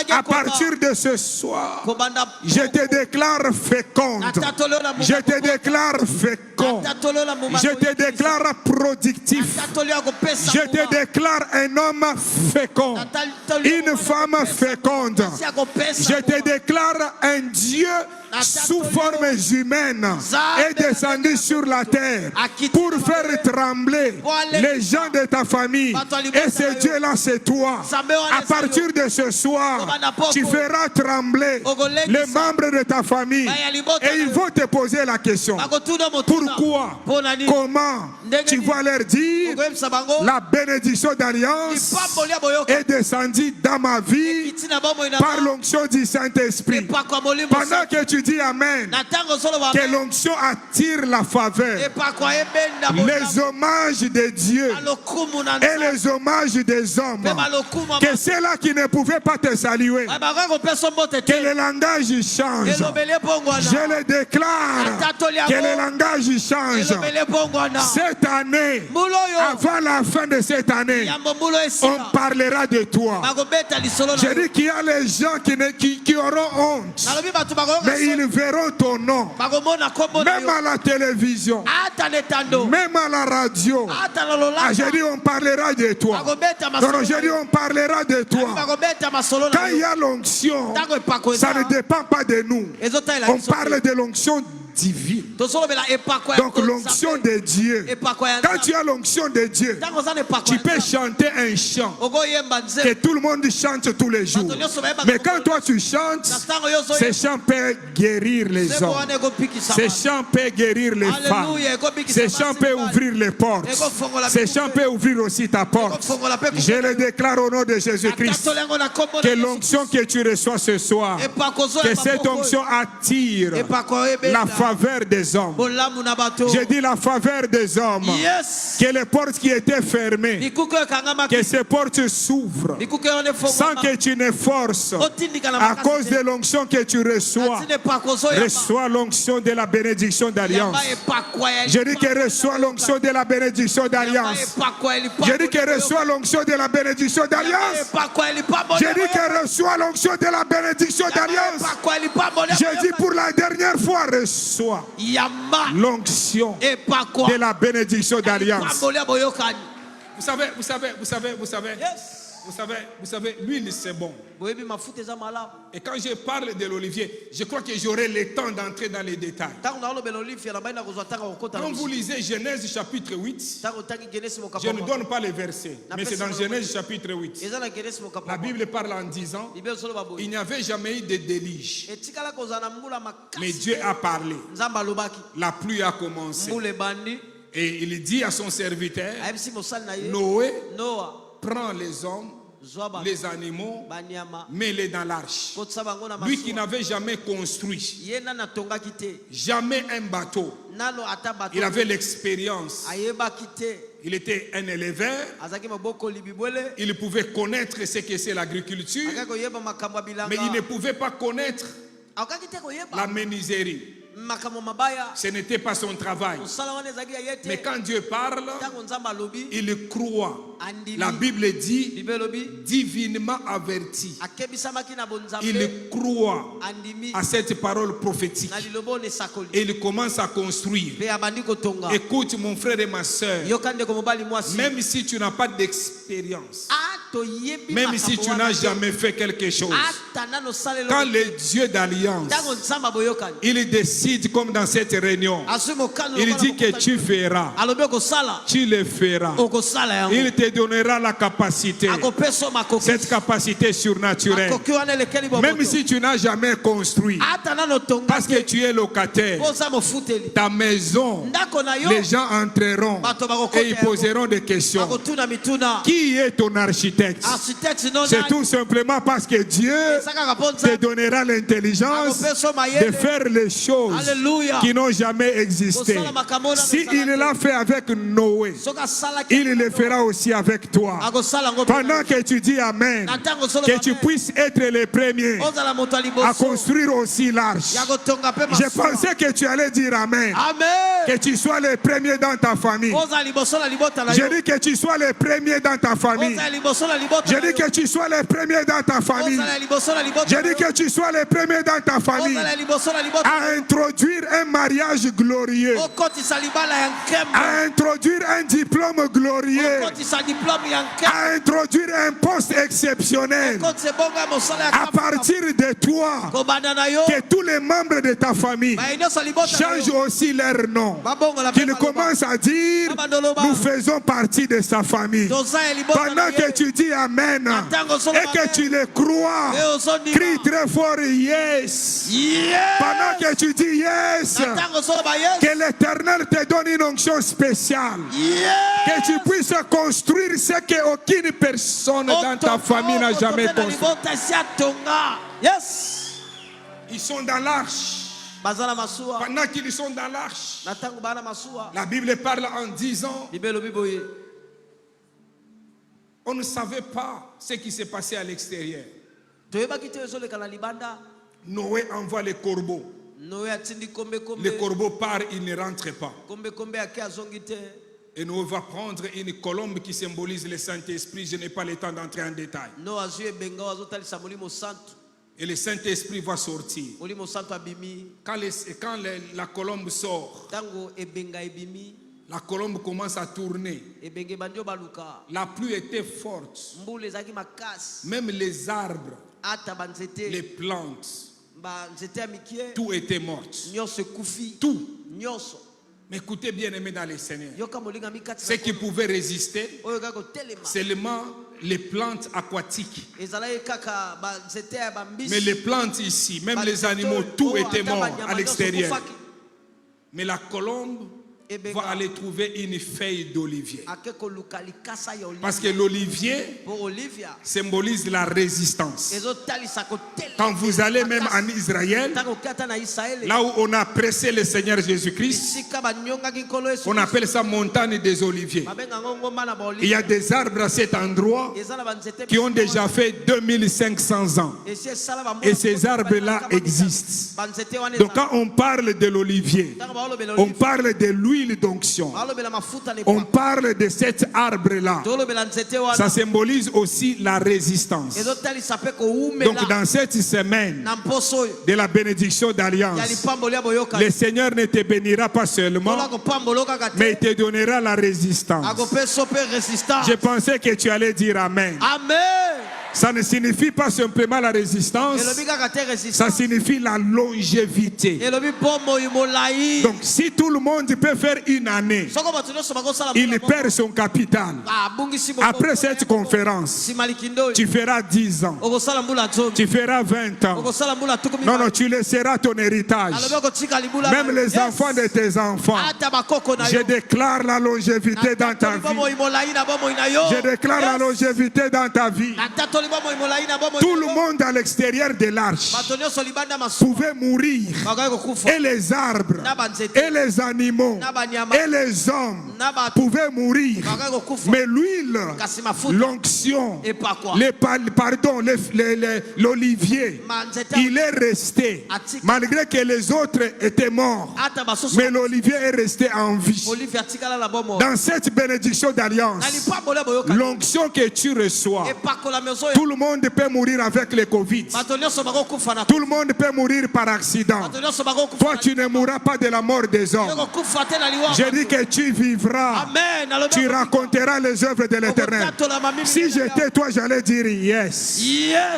à partir de ce soir, je te déclare féconde. Je te déclare fécond. Je te déclare productif. Je te déclare un homme fécond. Une femme féconde. Je te déclare un Dieu sous forme humaine est descendu sur la terre pour faire trembler les gens de ta famille. Et ce Dieu-là, c'est toi. À partir de ce soir, tu feras trembler les membres de ta famille. Et ils vont te poser la question. Pourquoi? Comment? Tu vas leur dire, la bénédiction d'alliance est descendue dans ma vie par l'onction du Saint-Esprit. Pendant que tu dis Amen, que l'onction attire la faveur, les hommages de Dieu et les hommages des hommes, que ceux-là qui ne pouvaient pas te saluer, que le langage change. Je le déclare, que le langage change. Cette année, avant la fin de cette année, on parlera de toi. Je dis qu'il y a les gens qui auront honte, mais ils verront ton nom, même à la télévision, même à la radio. Je dis on parlera de toi. Non, je dis on parlera de toi. Quand il y a l'onction, ça ne dépend pas de nous. On parle de l'onction divine. Donc l'onction de Dieu. Quand tu as l'onction de Dieu, tu peux chanter un chant que tout le monde chante tous les jours. Mais quand toi tu chantes, ce chant peut guérir les hommes. Ce chant peut guérir les femmes. Ce chant peut ouvrir les portes. Ce chant peut ouvrir aussi ta porte. Je le déclare au nom de Jésus-Christ, que l'onction que tu reçois ce soir, que cette onction attire la faveur des hommes. Je dis la faveur des hommes. Que les portes qui étaient fermées, que ces portes s'ouvrent sans que tu ne forces. À cause de l'onction que tu reçois, reçois l'onction de la bénédiction d'alliance. Je dis que reçois l'onction de la bénédiction d'alliance. Je dis que reçois l'onction de la bénédiction d'alliance. Je dis que reçois l'onction de la bénédiction d'alliance. Je dis pour la dernière fois, reçois l'onction de la bénédiction d'alliance. Vous savez, l'huile c'est bon. Et quand je parle de l'olivier, je crois que j'aurai le temps d'entrer dans les détails. Quand vous lisez Genèse chapitre 8, je ne donne pas les versets, mais c'est dans Genèse chapitre 8. La Bible parle en disant, il n'y avait jamais eu de déluge. Mais Dieu a parlé. La pluie a commencé. Et il dit à son serviteur, Noé, prends les hommes, les animaux, mets-les dans l'arche. Lui qui n'avait jamais construit, jamais un bateau, il avait l'expérience. Il était un éleveur. Il pouvait connaître ce que c'est l'agriculture, mais il ne pouvait pas connaître la menuiserie. Ce n'était pas son travail. Mais quand Dieu parle, il croit. La Bible dit divinement averti. Il croit à cette parole prophétique. Et il commence à construire. Écoute mon frère et ma soeur, même si tu n'as pas d'expérience, même si tu n'as jamais fait quelque chose, quand le Dieu d'alliance, il décide comme dans cette réunion, il dit que tu feras, tu le feras, il te donnera la capacité, cette capacité surnaturelle. Même si tu n'as jamais construit, parce que tu es locataire, ta maison, les gens entreront et ils poseront des questions. Qui est ton architecte? architecte. C'est tout simplement parce que Dieu te donnera l'intelligence de faire les choses qui n'ont jamais existé. S'il l'a fait avec Noé, il le fera aussi avec toi. Pendant que tu dis Amen, que tu puisses être les premiers à construire aussi l'arche. Je pensais que tu allais dire Amen. Que tu sois les premiers dans ta famille. Je dis que tu sois les premiers dans ta famille. Je dis que tu sois les premiers dans ta famille. Je dis que tu sois les premiers dans ta famille à introduire un mariage glorieux, à introduire un diplôme glorieux, à introduire un poste exceptionnel. À partir de toi, que tous les membres de ta famille changent aussi leur nom. Qu'ils commencent à dire, nous faisons partie de sa famille. Pendant que tu dis Amen et que tu le crois, crie très fort Yes. Pendant que tu dis Yes, que l'Éternel te donne une onction spéciale. Que tu puisses construire ce qu'aucune personne dans ta famille n'a jamais construit. Ils sont dans l'arche. Pendant qu'ils sont dans l'arche, la Bible parle en disant, on ne savait pas ce qui s'est passé à l'extérieur. Noé envoie les corbeaux. Les corbeaux partent, ils ne rentrent pas. Et Noé va prendre une colombe qui symbolise le Saint-Esprit. Je n'ai pas le temps d'entrer en détail. Et le Saint-Esprit va sortir. Quand la colombe sort, la colombe commence à tourner. La pluie était forte. Même les arbres, les plantes, tout était mort. Tout. Mais écoutez bien aimé dans les Seigneurs, ce qui pouvait résister, seulement les plantes aquatiques. Mais les plantes ici, même les animaux, tout était mort à l'extérieur. Mais la colombe va aller trouver une feuille d'olivier. Parce que l'olivier symbolise la résistance. Quand vous allez même en Israël, là où on a pressé le Seigneur Jésus-Christ, on appelle ça montagne des oliviers. Il y a des arbres à cet endroit qui ont déjà fait 2500 ans. Et ces arbres-là existent. Donc quand on parle de l'olivier, on parle de l'huile d'onction. On parle de cet arbre-là. Ça symbolise aussi la résistance. Donc dans cette semaine de la bénédiction d'alliance, le Seigneur ne te bénira pas seulement, mais il te donnera la résistance. Je pensais que tu allais dire Amen. Amen. Ça ne signifie pas simplement la résistance, ça signifie la longévité. Donc si tout le monde peut faire une année, il perd son capital. Après cette conférence, tu feras 10 ans, tu feras 20 ans. Non, non, tu laisseras ton héritage. Même les enfants de tes enfants. Je déclare la longévité dans ta vie. Je déclare la longévité dans ta vie. Tout le monde à l'extérieur de l'arche pouvait mourir. Et les arbres, et les animaux, et les hommes pouvaient mourir. Mais l'huile, l'onction, l'olivier, il est resté. Malgré que les autres étaient morts. Mais l'olivier est resté en vie. Dans cette bénédiction d'alliance, l'onction que tu reçois, tout le monde peut mourir avec le Covid. Tout le monde peut mourir par accident. Toi, tu ne mourras pas de la mort des hommes. Je dis que tu vivras. Tu raconteras les œuvres de l'Éternel. Si j'étais toi, j'allais dire yes.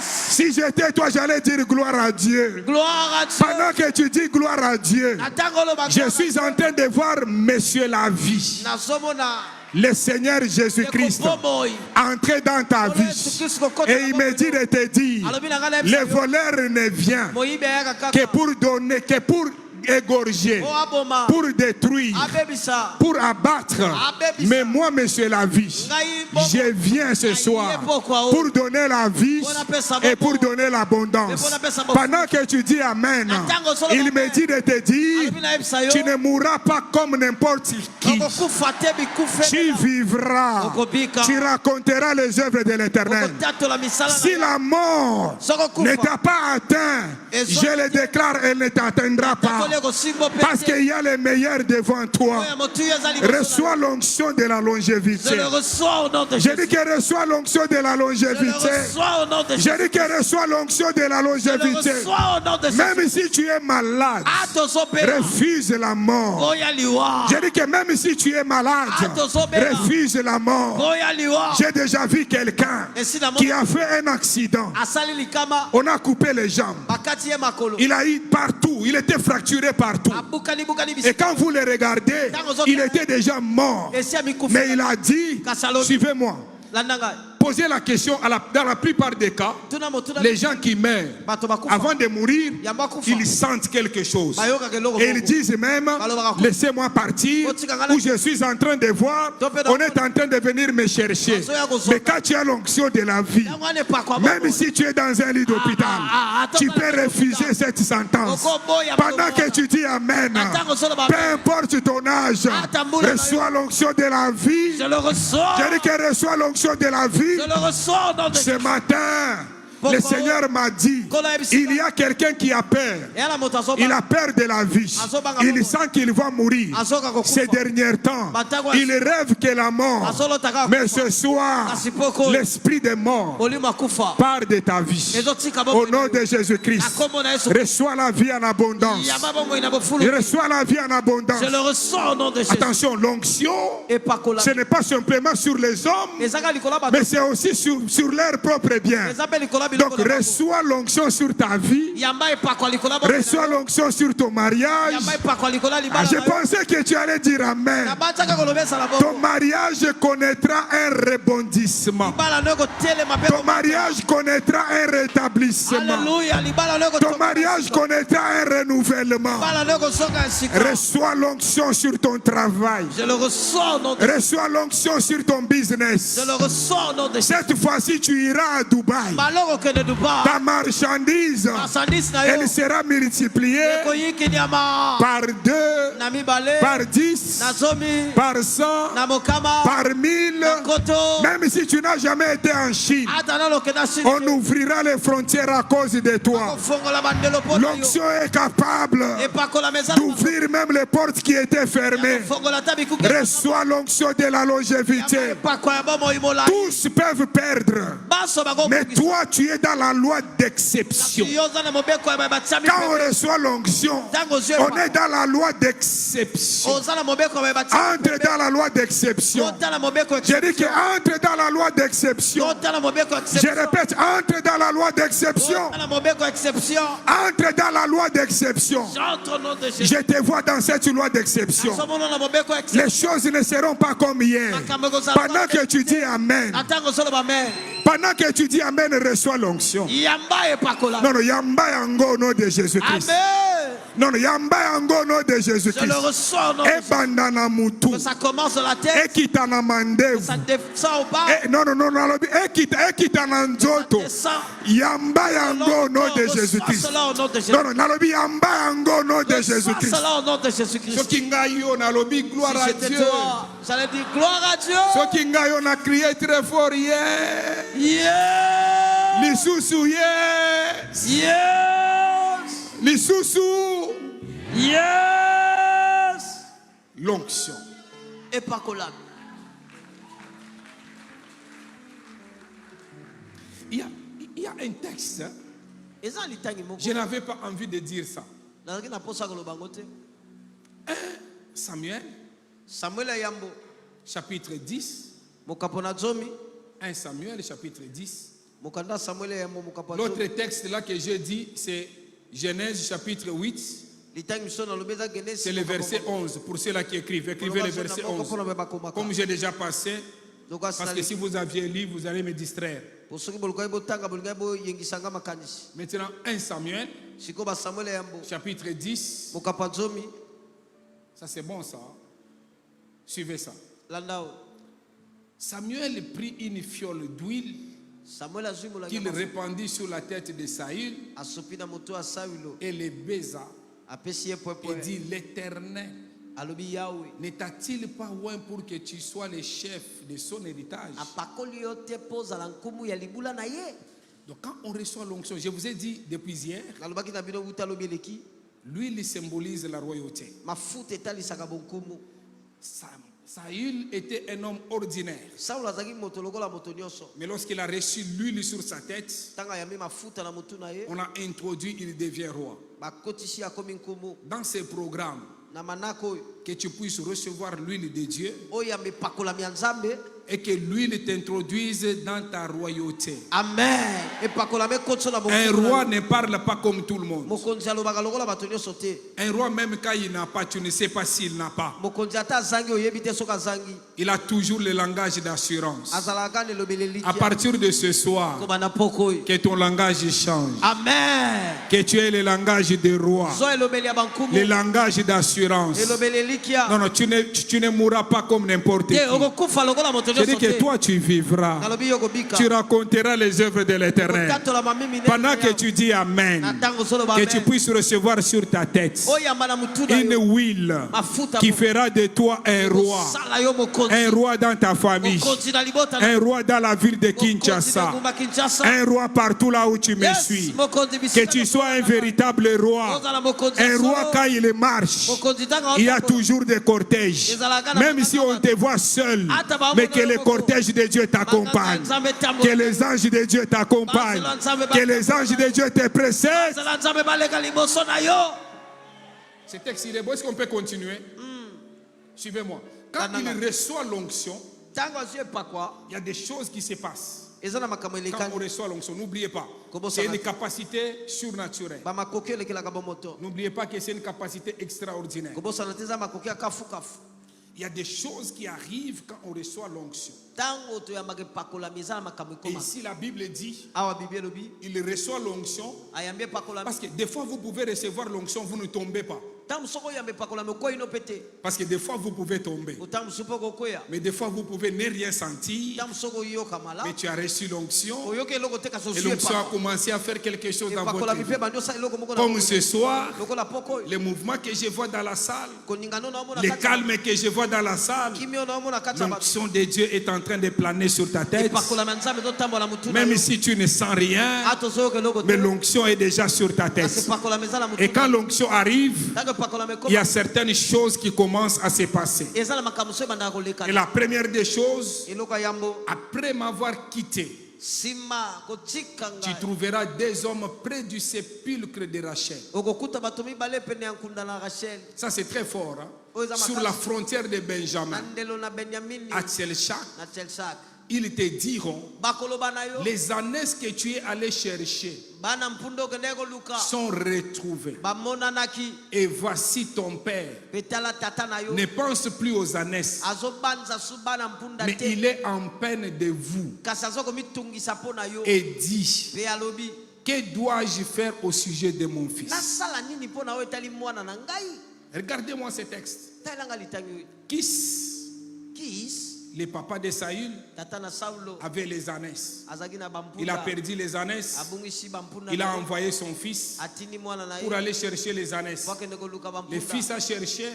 Si j'étais toi, j'allais dire gloire à Dieu. Pendant que tu dis gloire à Dieu, je suis en train de voir Monsieur la vie. Le Seigneur Jésus-Christ entrer dans ta vie et il me dit de te dire, le voleur ne vient que pour donner, que pour égorger, pour détruire, pour abattre. Mais moi, monsieur la vie, je viens ce soir pour donner la vie et pour donner l'abondance. Pendant que tu dis Amen, il me dit de te dire, tu ne mourras pas comme n'importe qui. Tu vivras, tu raconteras les œuvres de l'Éternel. Si la mort ne t'a pas atteint, je le déclare, elle ne t'atteindra pas. Parce qu'il y a le meilleur devant toi. Reçois l'onction de la longévité. Je dis que reçois l'onction de la longévité. Je dis que reçois l'onction de la longévité. Même si tu es malade, refuse la mort. Je dis que même si tu es malade, refuse la mort. J'ai déjà vu quelqu'un qui a fait un accident. On a coupé les jambes. Il a eu partout. Il était fracturé partout. Et quand vous le regardez, il était déjà mort. Mais il a dit, suivez-moi. Posez la question, dans la plupart des cas, les gens qui meurent, avant de mourir, ils sentent quelque chose. Et ils disent même, laissez-moi partir, où je suis en train de voir, on est en train de venir me chercher. Mais quand tu as l'onction de la vie, même si tu es dans un lit d'hôpital, tu peux refuser cette sentence. Pendant que tu dis Amen, peu importe ton âge, reçois l'onction de la vie. Je dis que reçois l'onction de la vie. Ce matin, le Seigneur m'a dit, il y a quelqu'un qui a peur. Il a peur de la vie. Il sent qu'il va mourir ces derniers temps. Il rêve que la mort. Mais ce soir, l'esprit de mort part de ta vie. Au nom de Jésus-Christ, reçois la vie en abondance. Reçois la vie en abondance. Attention, l'onction, ce n'est pas simplement sur les hommes, mais c'est aussi sur leur propre bien. Donc reçois l'onction sur ta vie. Reçois l'onction sur ton mariage. Je pensais que tu allais dire Amen. Ton mariage connaîtra un rebondissement. Ton mariage connaîtra un rétablissement. Ton mariage connaîtra un renouvellement. Reçois l'onction sur ton travail. Reçois l'onction sur ton business. Cette fois-ci tu iras à Dubaï. Ta marchandise, elle sera multipliée par 2, par 10, par 100, par 1000. Même si tu n'as jamais été en Chine, on ouvrira les frontières à cause de toi. L'onction est capable d'ouvrir même les portes qui étaient fermées. Reçois l'onction de la longévité. Tous peuvent perdre, mais toi tu es dans la loi d'exception. Quand on reçoit l'onction, on est dans la loi d'exception. Entre dans la loi d'exception. Je dis que entre dans la loi d'exception. Je répète, entre dans la loi d'exception. Entre dans la loi d'exception. Je te vois dans cette loi d'exception. Les choses ne seront pas comme hier. Pendant que tu dis Amen. Pendant que tu dis Amen, reçois l'onction. Non, non, yamba yango au nom de Jésus-Christ. Non, non, yamba yango au nom de Jésus-Christ. Je le reçois au nom de Jésus-Christ. Que ça commence sur la tête. Ekitana mandevu. Ça descend au bas. Non, non, non, non. Ekitana nzoto. Yamba yango au nom de Jésus-Christ. Non, non, nalobi yamba yango au nom de Jésus-Christ. Cela au nom de Jésus-Christ. Sokingayo nalobi gloire à Dieu. J'allais dire gloire à Dieu. Sokingayo na crié très fort hier. Yeah. Lisusu yes. Yes. Lisusu. Yes. L'onction. Épacolable. Il y a un texte. Je n'avais pas envie de dire ça. 1 Samuel chapitre 10. 1 Samuel chapitre 10. L'autre texte là que j'ai dit, c'est Genèse chapitre 8. C'est le verset 11. Pour ceux-là qui écrivent, écrivez le verset 11. Comme j'ai déjà passé, parce que si vous aviez lu, vous allez me distraire. Maintenant, 1 Samuel chapitre 10. Ça c'est bon ça. Suivez ça. Samuel prit une fiole d'huile qu'il répandit sur la tête de Saül et les baisa et dit: l'Éternel ne t'a-t-il pas oint pour que tu sois le chef de son héritage? Donc quand on reçoit l'onction, je vous ai dit depuis hier, l'huile symbolise la royauté. Saül était un homme ordinaire. Mais lorsqu'il a reçu l'huile sur sa tête, on a introduit, il devient roi. Dans ces programmes, que tu puisses recevoir l'huile de Dieu et que l'huile t'introduise dans ta royauté. Amen. Un roi ne parle pas comme tout le monde. Un roi, même quand il n'a pas, tu ne sais pas s'il n'a pas. Il a toujours le langage d'assurance. À partir de ce soir, que ton langage change. Amen. Que tu aies le langage de roi, le langage d'assurance. Non, non, tu ne mourras pas comme n'importe qui. Je dis que toi tu vivras. Tu raconteras les œuvres de l'Éternel. Pendant que tu dis Amen, que tu puisses recevoir sur ta tête une huile qui fera de toi un roi dans ta famille, un roi dans la ville de Kinshasa, un roi partout là où tu me suis. Que tu sois un véritable roi, un roi quand il marche, il y a toujours des cortèges. Même si on te voit seul, mais que le cortège de Dieu t'accompagne, que les anges de Dieu t'accompagnent, que les anges de Dieu te précèdent. Ce texte il est beau, est-ce qu'on peut continuer? Suivez-moi. Quand il reçoit l'onction, il y a des choses qui se passent. Quand on reçoit l'onction, n'oubliez pas, c'est une capacité surnaturelle. N'oubliez pas que c'est une capacité extraordinaire. Il y a des choses qui arrivent quand on reçoit l'onction. Et ici la Bible dit, il reçoit l'onction parce que des fois vous pouvez recevoir l'onction, vous ne tombez pas. Parce que des fois vous pouvez tomber. Mais des fois vous pouvez ne rien sentir. Mais tu as reçu l'onction. Et l'onction a commencé à faire quelque chose dans votre vie. Comme ce soir, le mouvement que je vois dans la salle, le calme que je vois dans la salle, l'onction de Dieu est en train de planer sur ta tête. Même si tu ne sens rien, mais l'onction est déjà sur ta tête. Et quand l'onction arrive, il y a certaines choses qui commencent à se passer. Et la première des choses, après m'avoir quitté, tu trouveras des hommes près du sépulcre de Rachel. Ça c'est très fort, hein? Sur la frontière de Benjamin, à Tselchak, ils te diront: les ânesses que tu es allé chercher sont retrouvées. Et voici ton père ne pense plus aux ânesses, mais il est en peine de vous. Et dit: que dois-je faire au sujet de mon fils? Regardez-moi ce texte. Kis, le papa de Saül, avait les ânesses. Il a perdu les ânesses. Il a envoyé son fils pour aller chercher les ânesses. Le fils a cherché.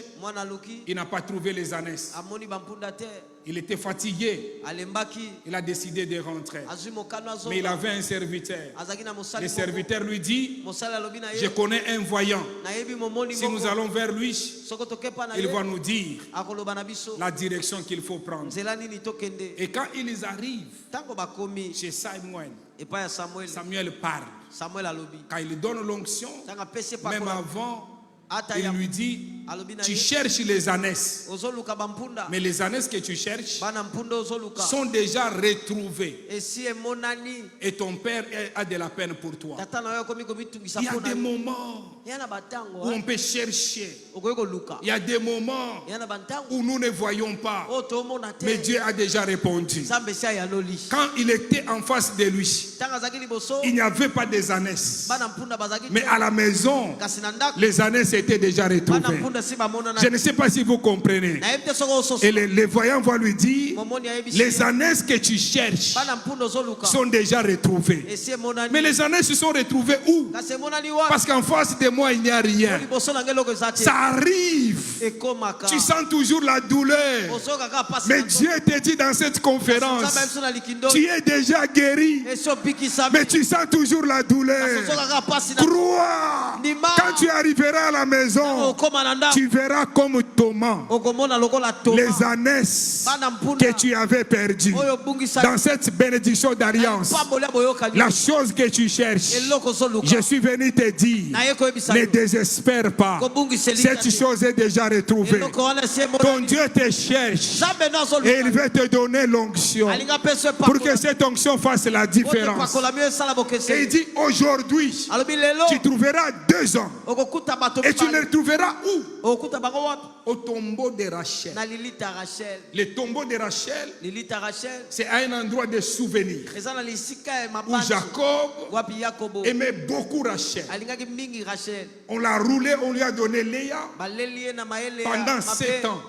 Il n'a pas trouvé les ânesses. Il était fatigué. Il a décidé de rentrer. Mais il avait un serviteur. Le serviteur lui dit: je connais un voyant. Si nous allons vers lui, il va nous dire la direction qu'il faut prendre. Et quand ils arrivent chez Samuel, Samuel parle. Quand il donne l'onction, même avant, il lui dit: tu cherches les ânesses. Mais les ânesses que tu cherches sont déjà retrouvées. Et ton père a de la peine pour toi. Il y a des moments où on peut chercher. Il y a des moments où nous ne voyons pas. Mais Dieu a déjà répondu. Quand il était en face de lui, il n'y avait pas des ânesses. Mais à la maison, les ânesses étaient déjà retrouvées. Je ne sais pas si vous comprenez. Et les voyants vont lui dire, les ânesses que tu cherches sont déjà retrouvées. Mais les ânesses se sont retrouvées où? Parce qu'en face de moi, il n'y a rien. Ça arrive. Tu sens toujours la douleur. Mais Dieu te dit dans cette conférence, tu es déjà guéri. Mais tu sens toujours la douleur. Crois. Quand tu arriveras à la maison, tu verras comme Thomas les ânesses que tu avais perdues. Dans cette bénédiction d'alliance, la chose que tu cherches, je suis venu te dire, ne désespère pas. Cette chose est déjà retrouvée. Ton Dieu te cherche et il veut te donner l'onction pour que cette onction fasse la différence. Et il dit, aujourd'hui, tu trouveras 2 hommes. Et tu les trouveras où? Au tombeau de Rachel. Le tombeau de Rachel, c'est un endroit de souvenir où Jacob aimait beaucoup Rachel. On l'a roulé, on lui a donné Léa pendant 7 ans.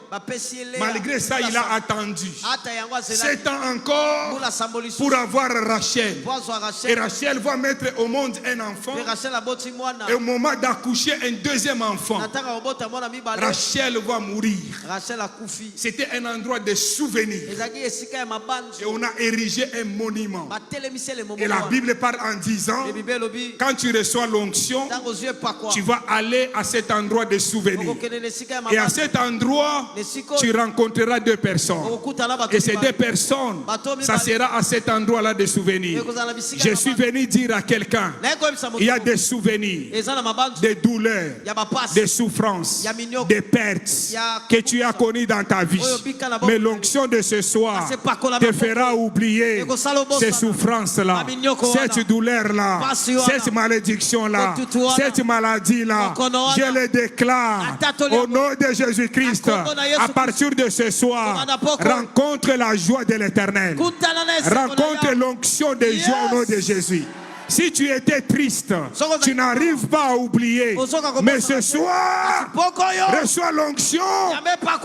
Malgré ça, il a attendu 7 ans encore pour avoir Rachel. Et Rachel va mettre au monde un enfant. Et au moment d'accoucher un deuxième enfant, Rachel va mourir. C'était un endroit de souvenir. Et on a érigé un monument. Et la Bible parle en disant, quand tu reçois l'onction, tu vas aller à cet endroit de souvenir. Et à cet endroit, tu rencontreras 2 personnes. Et ces 2 personnes, ça sera à cet endroit-là de souvenir. Je suis venu dire à quelqu'un, il y a des souvenirs, des douleurs, des souffrances, des pertes que tu as connues dans ta vie. Mais l'onction de ce soir te fera oublier ces souffrances-là, cette douleur-là, cette malédiction-là, cette maladie-là. Je le déclare au nom de Jésus-Christ. À partir de ce soir, rencontre la joie de l'Éternel. Rencontre l'onction de joie au nom de Jésus. Si tu étais triste, tu n'arrives pas à oublier. Mais ce soir, reçois l'onction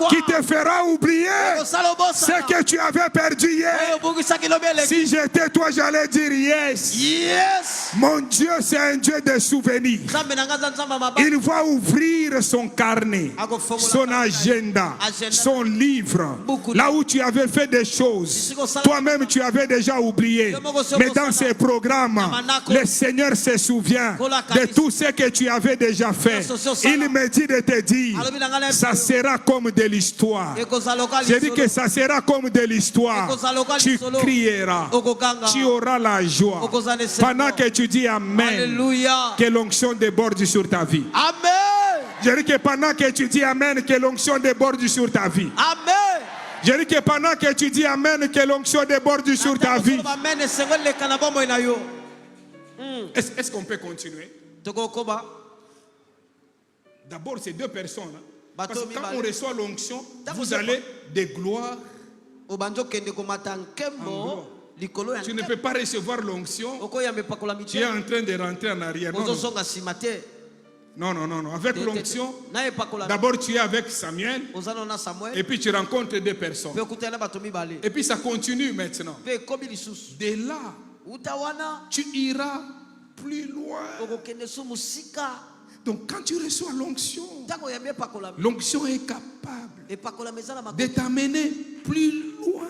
qui te fera oublier ce que tu avais perdu hier. Si j'étais toi, j'allais dire yes. Mon Dieu, c'est un Dieu de souvenirs. Il va ouvrir son carnet, son agenda, son livre. Là où tu avais fait des choses, toi-même tu avais déjà oublié. Mais dans ces programmes, le Seigneur se souvient de tout ce que tu avais déjà fait. Il me dit de te dire, ça sera comme de l'histoire. Je dis que ça sera comme de l'histoire. Tu crieras, tu auras la joie. Pendant que tu dis Amen, que l'onction déborde sur ta vie. Amen. Je dis que pendant que tu dis Amen, que l'onction déborde sur ta vie. Amen. Je dis que pendant que tu dis Amen, que l'onction déborde sur ta vie. Est-ce qu'on peut continuer? D'abord, ces 2 personnes. Parce que quand on reçoit l'onction, vous allez de gloire en gloire. Tu ne peux pas recevoir l'onction. Tu es en train de rentrer en arrière. Non. Avec l'onction, d'abord tu es avec Samuel. Et puis tu rencontres 2 personnes. Et puis ça continue maintenant. De là, tu iras plus loin. Donc quand tu reçois l'onction, l'onction est capable de t'amener plus loin.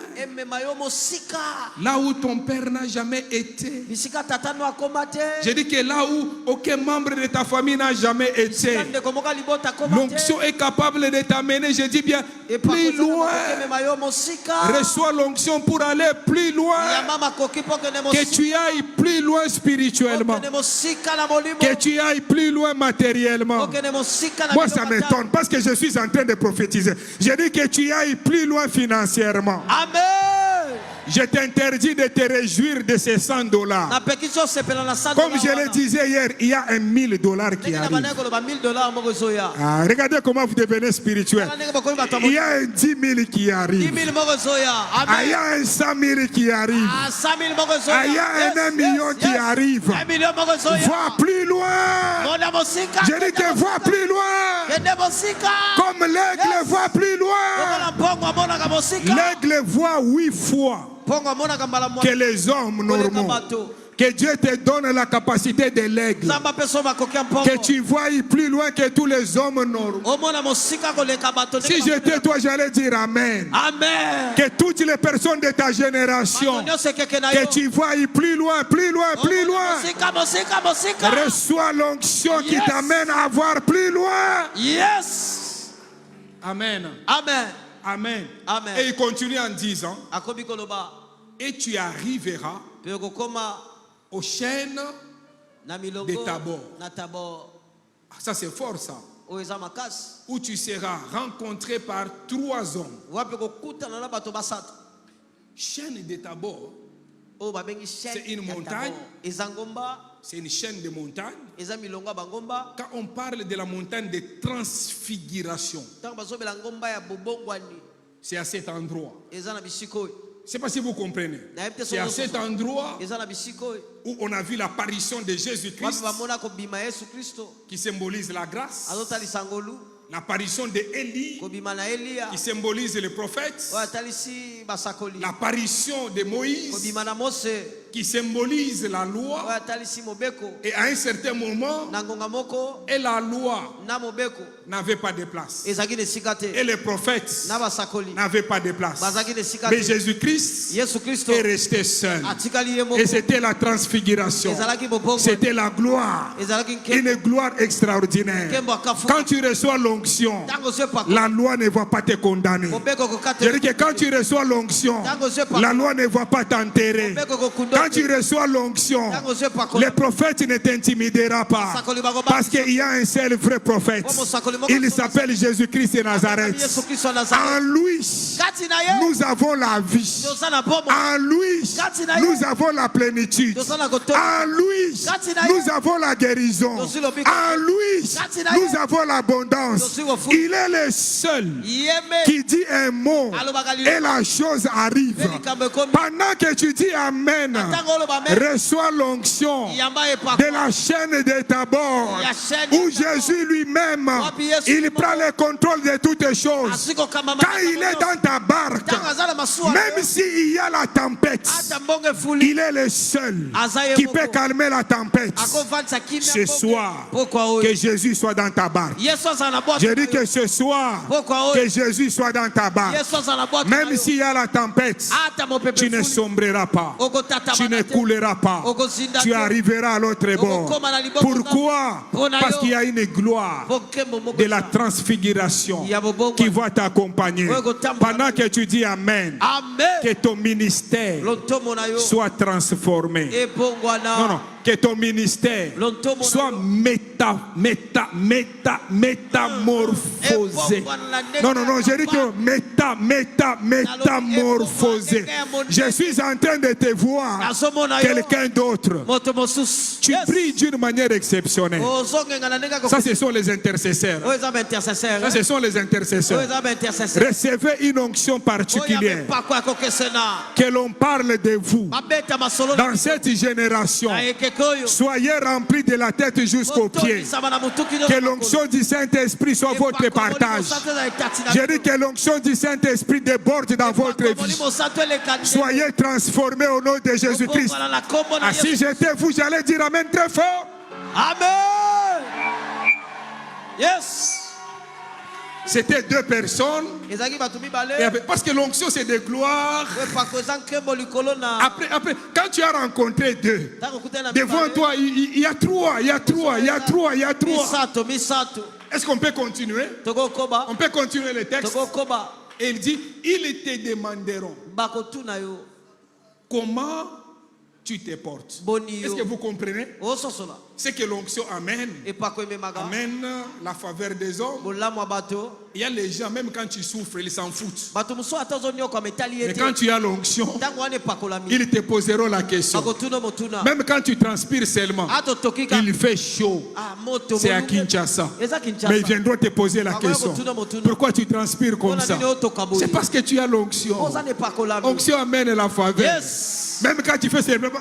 Là où ton père n'a jamais été. Je dis que là où aucun membre de ta famille n'a jamais été. L'onction est capable de t'amener, je dis bien, plus loin. Reçois l'onction pour aller plus loin. Que tu ailles plus loin spirituellement. Que tu ailles plus loin matériellement. matériellement. Moi, ça m'étonne parce que je suis en train de prophétiser. Je dis que tu ailles plus loin financièrement. Amen. Je t'interdis de te réjouir de ces $100. Comme je le disais hier, il y a un $1000 qui arrive. Ah, regardez comment vous devenez spirituel. Il y a un 10 000 qui arrive. Ah, il y a un 100 000 qui arrive. Ah, il y a un 1 million qui arrive. Vois plus loin. Je dis que vois plus loin. Comme l'aigle voit plus loin. L'aigle voit 8 fois que les hommes normaux. Que Dieu te donne la capacité de l'aigle. Que tu vois plus loin que tous les hommes normaux. Si j'étais toi, j'allais dire Amen. Amen. Que toutes les personnes de ta génération, que tu vois plus loin, plus loin, plus loin. Reçois l'onction qui t'amène à voir plus loin. Yes. Amen. Amen. Amen. Amen. Et il continue en disant, et tu arriveras aux chaînes de Tabor. Ça c'est fort ça. Où tu seras rencontré par 3 hommes. Chaîne de Tabor, c'est une montagne. C'est une chaîne de montagnes. Quand on parle de la montagne de transfiguration, c'est à cet endroit. Je ne sais pas si vous comprenez. C'est à cet endroit où on a vu l'apparition de Jésus-Christ qui symbolise la grâce. L'apparition d'Élie qui symbolise les prophètes. L'apparition de Moïse qui symbolise la loi. Et à un certain moment, et la loi n'avait pas de place. Et les prophètes n'avaient pas de place. Mais Jésus-Christ est resté seul. Et c'était la transfiguration. C'était la gloire. Une gloire extraordinaire. Quand tu reçois l'onction, la loi ne va pas te condamner. Je dis que quand tu reçois l'onction, la loi ne va pas t'enterrer. Quand tu reçois l'onction, le prophète ne t'intimidera pas. Parce qu'il y a un seul vrai prophète. Il s'appelle Jésus-Christ de Nazareth. En lui, nous avons la vie. En lui, nous avons la plénitude. En lui, nous avons la guérison. En lui, nous avons l'abondance. Il est le seul qui dit un mot et la chose arrive. Pendant que tu dis Amen, reçois l'onction de la chaîne de Tabor, où Jésus lui-même, il prend le contrôle de toutes les choses. Quand il est dans ta barque, même s'il y a la tempête, il est le seul qui peut calmer la tempête. Ce soir, que Jésus soit dans ta barque. Je dis que ce soir, que Jésus soit dans ta barque. Même s'il y a la tempête, tu ne sombreras pas. Tu ne couleras pas. Tu arriveras à l'autre bord. Pourquoi? Parce qu'il y a une gloire de la transfiguration qui va t'accompagner. Pendant que tu dis Amen, que ton ministère soit transformé. Non, non. Que ton ministère soit métamorphosé. Non, non, non, j'ai dit que métamorphosé. Je suis en train de te voir quelqu'un d'autre. Tu pries d'une manière exceptionnelle. Ça, ce sont les intercesseurs. Ça, ce sont les intercesseurs. Recevez une onction particulière. Que l'on parle de vous dans cette génération. Soyez remplis de la tête jusqu'aux pieds. Que l'onction du Saint-Esprit soit votre partage. Je dis que l'onction du Saint-Esprit déborde dans votre vie. Soyez transformés au nom de Jésus-Christ. Ah, si j'étais vous, j'allais dire Amen très fort. Amen. Yes. C'était 2 personnes. Parce que l'onction c'est de gloire. Après, quand tu as rencontré 2, devant toi il y a 3. Est-ce qu'on peut continuer? On peut continuer le texte. Et il dit, ils te demanderont comment tu te portes. Est-ce que vous comprenez? Ce que l'onction amène la faveur des hommes. Il y a les gens, même quand tu souffres, ils s'en foutent. Mais quand tu as l'onction, ils te poseront la question. Même quand tu transpires seulement, il fait chaud. C'est à Kinshasa. Mais ils viendront te poser la question. Pourquoi tu transpires comme ça? C'est parce que tu as l'onction. L'onction amène la faveur. Même quand tu fais simplement,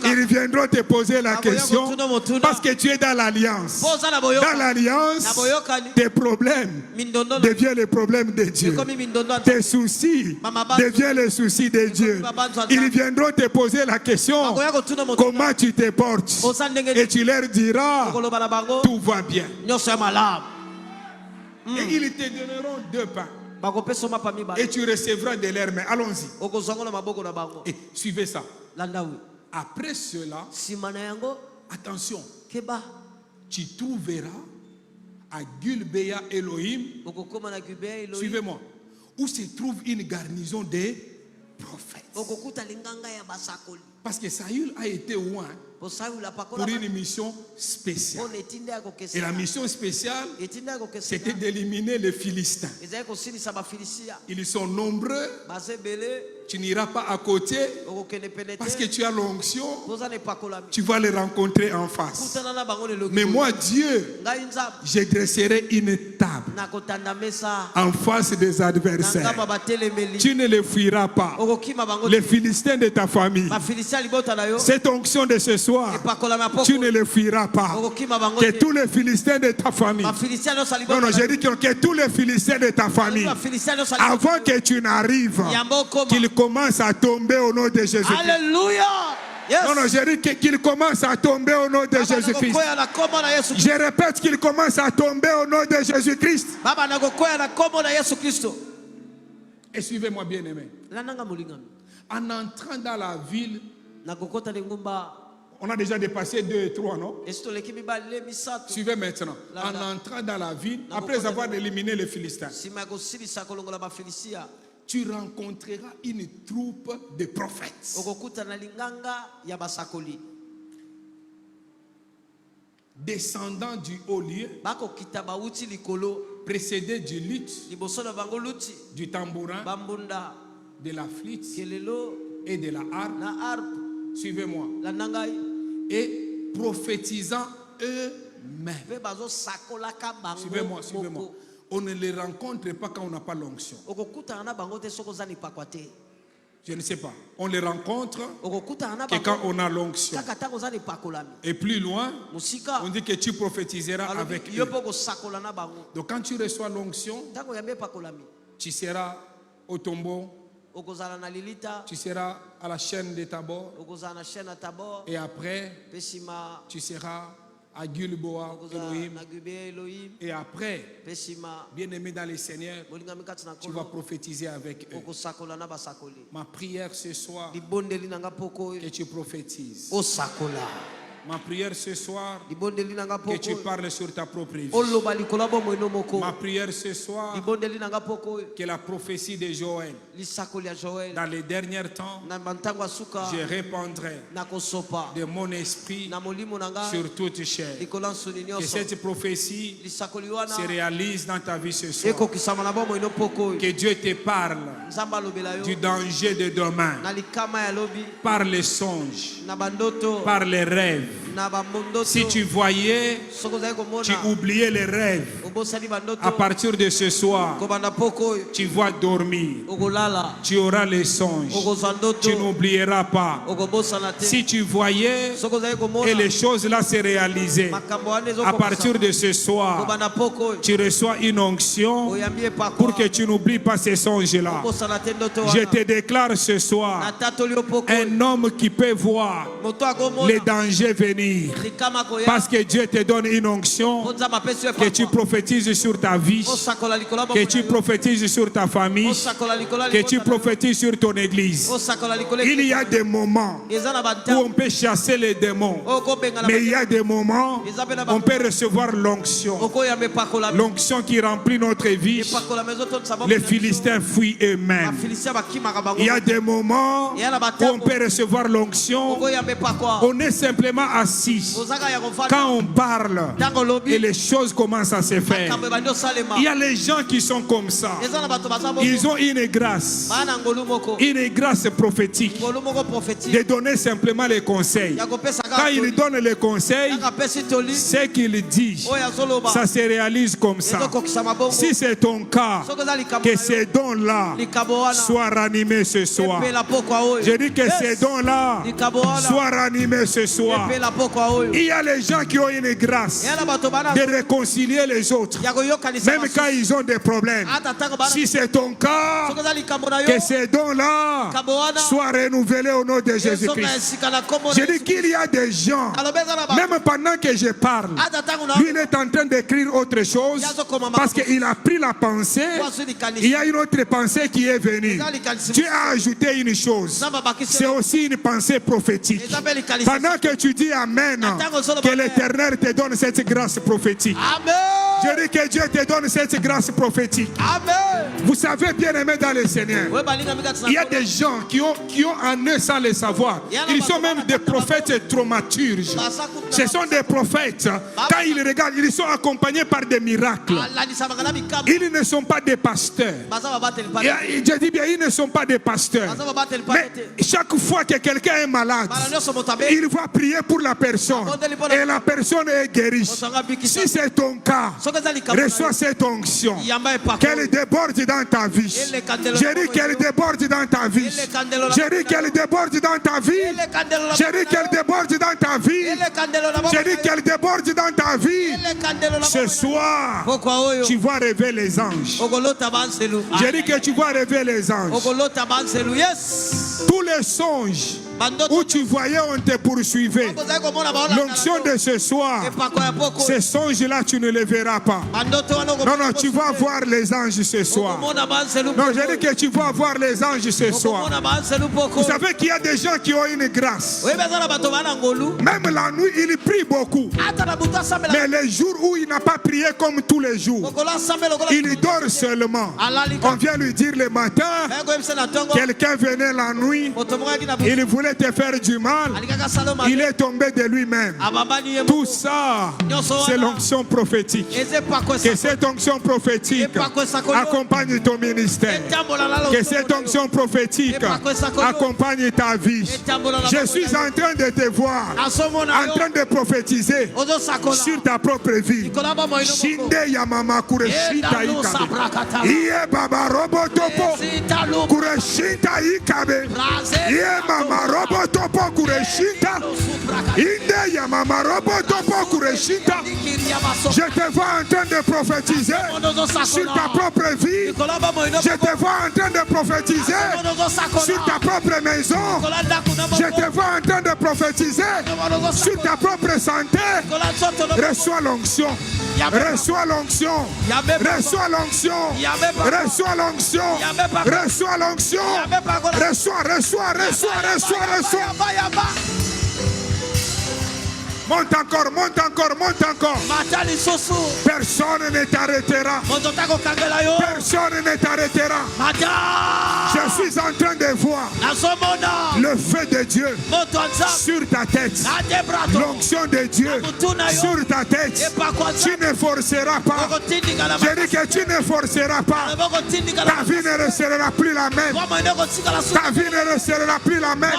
ils viendront te poser la question parce que tu es dans l'alliance. Dans l'alliance, tes problèmes deviennent les problèmes de Dieu. Tes soucis deviennent les soucis de Dieu. Ils viendront te poser la question comment tu te portes. Et tu leur diras tout va bien. Et ils te donneront 2 pains. Et tu recevras de leurs mains. Allons-y. Et suivez ça. Après cela, attention, tu trouveras à Gulbea Elohim, suivez-moi, où se trouve une garnison des prophètes. Parce que Saül a été loin pour une mission spéciale. Et la mission spéciale, c'était d'éliminer les Philistins. Ils sont nombreux. Tu n'iras pas à côté parce que tu as l'onction. Tu vas les rencontrer en face. Mais moi, Dieu, je dresserai une table en face des adversaires. Tu ne les fuiras pas. Les Philistins de ta famille, cette onction de ce soir, tu ne les fuiras pas. Que tous les Philistins de ta famille, non, non, j'ai dit que tous les Philistins de ta famille, avant que tu n'arrives, qu'ils commencent à tomber au nom de Jésus-Christ. Alléluia. Yes. Non, non, j'ai dit qu'il commence à tomber au nom de Jésus-Christ. Je répète qu'il commence à tomber au nom de Jésus-Christ. Et suivez-moi bien aimé. En entrant dans la ville, on a déjà dépassé 2 et 3, non? Suivez maintenant. En entrant dans la ville, après avoir éliminé les Philistins, tu rencontreras une troupe de prophètes. Descendant du haut lieu, précédés du luth, du tambourin, de la flûte et de la harpe. Suivez-moi. Et prophétisant eux-mêmes. Suivez-moi, suivez-moi. On ne les rencontre pas quand on n'a pas l'onction. Je ne sais pas. On les rencontre que quand on a l'onction. Et plus loin, on dit que tu prophétiseras avec eux. Donc quand tu reçois l'onction, tu seras au tombeau. Tu seras à la chaîne de Tabor. Et après, tu seras à Gulboa Elohim. Et après, bien aimé dans les Seigneurs, tu vas prophétiser avec eux. Ma prière ce soir, que tu prophétises. Ma prière ce soir, que tu parles sur ta propre vie. Ma prière ce soir, que la prophétie de Joël, dans les derniers temps, je répandrai de mon esprit sur toute chair. Que cette prophétie se réalise dans ta vie ce soir. Que Dieu te parle du danger de demain, par les songes, par les rêves. Si tu voyais, tu oubliais les rêves. À partir de ce soir, tu vas dormir. Tu auras les songes. Tu n'oublieras pas. Si tu voyais et les choses là se réalisaient, à partir de ce soir, tu reçois une onction pour que tu n'oublies pas ces songes-là. Je te déclare ce soir un homme qui peut voir les dangers venir. obéir. Parce que Dieu te donne une onction, que tu prophétises sur ta vie, que tu prophétises sur ta famille, que tu prophétises sur ton église. Il y a des moments où on peut chasser les démons, mais il y a des moments où on peut recevoir l'onction. L'onction qui remplit notre vie. Les Philistins fuient eux-mêmes. Il y a des moments où on peut recevoir l'onction. On est simplement assis. Quand on parle et les choses commencent à se faire. Il y a les gens qui sont comme ça. Ils ont une grâce prophétique de donner simplement les conseils. Quand ils donnent les conseils, ce qu'ils disent, ça se réalise comme ça. Si c'est ton cas, que ces dons-là soient ranimés ce soir. Je dis que ces dons-là soient ranimés ce soir. Il y a les gens qui ont une grâce de réconcilier les autres, même quand ils ont des problèmes. Si c'est ton cas, que ces dons-là soient renouvelés au nom de Jésus-Christ. Je dis qu'il y a des gens, même pendant que je parle, lui il est en train d'écrire autre chose parce qu'il a pris la pensée. Il y a une autre pensée qui est venue. Dieu a ajouté une chose. C'est aussi une pensée prophétique. Pendant que tu dis Amen, que l'Éternel te donne cette grâce prophétique. Je dis que Dieu te donne cette grâce prophétique. Vous savez, bien aimé dans le Seigneur, il y a des gens qui ont en eux sans le savoir. Ils sont même des prophètes traumaturges. Ce sont des prophètes. Quand ils regardent, ils sont accompagnés par des miracles. Ils ne sont pas des pasteurs. Je dis bien, ils ne sont pas des pasteurs. Mais chaque fois que quelqu'un est malade, il va prier pour la personne. Et la personne est guérie. Si c'est ton cas, reçois cette onction. Qu'elle déborde dans ta vie. Je dis qu'elle déborde dans ta vie. Je dis qu'elle déborde dans ta vie. Je dis qu'elle déborde dans ta vie. Je dis qu'elle déborde dans ta vie. Ce soir, tu vas rêver les anges. Je dis que tu vas rêver les anges. Tous les songes où tu voyais, on te poursuivait. L'onction de ce soir, ces songes-là, tu ne les verras pas. Non, tu vas voir les anges ce soir. Non, je dis que tu vas voir les anges ce soir. Vous savez qu'il y a des gens qui ont une grâce. Même la nuit, ils prient beaucoup. Mais les jours où il n'a pas prié comme tous les jours, il dort seulement. On vient lui dire le matin, quelqu'un venait la nuit, il voulait te faire du mal, il est tombé de lui-même. Tout ça, c'est l'onction prophétique. Que cette onction prophétique accompagne ton ministère. Que cette onction prophétique accompagne ta vie. Je suis en train de te voir, en train de prophétiser sur ta propre vie. Shinde Yamama Kureshinta Ikabe. Iye Baba Robotopo Kureshinta Ikabe. Iye Mama Robotopo Kureshinta. Inde Yamama Robotopo Kureshinta. Je te vois en train de prophétiser sur ta propre vie. Je te vois en train de prophétiser sur ta propre maison. Je te vois en train de prophétiser sur ta propre santé. Reçois l'onction. Reçois l'onction. Reçois l'onction. Reçois l'onction. Reçois l'onction. Reçois. Monte encore. Personne ne t'arrêtera. Personne ne t'arrêtera. Je suis en train de voir le feu de Dieu sur ta tête. L'onction de Dieu sur ta tête. Tu ne forceras pas. Je dis que tu ne forceras pas. Ta vie ne restera plus la même. Ta vie ne restera plus la même.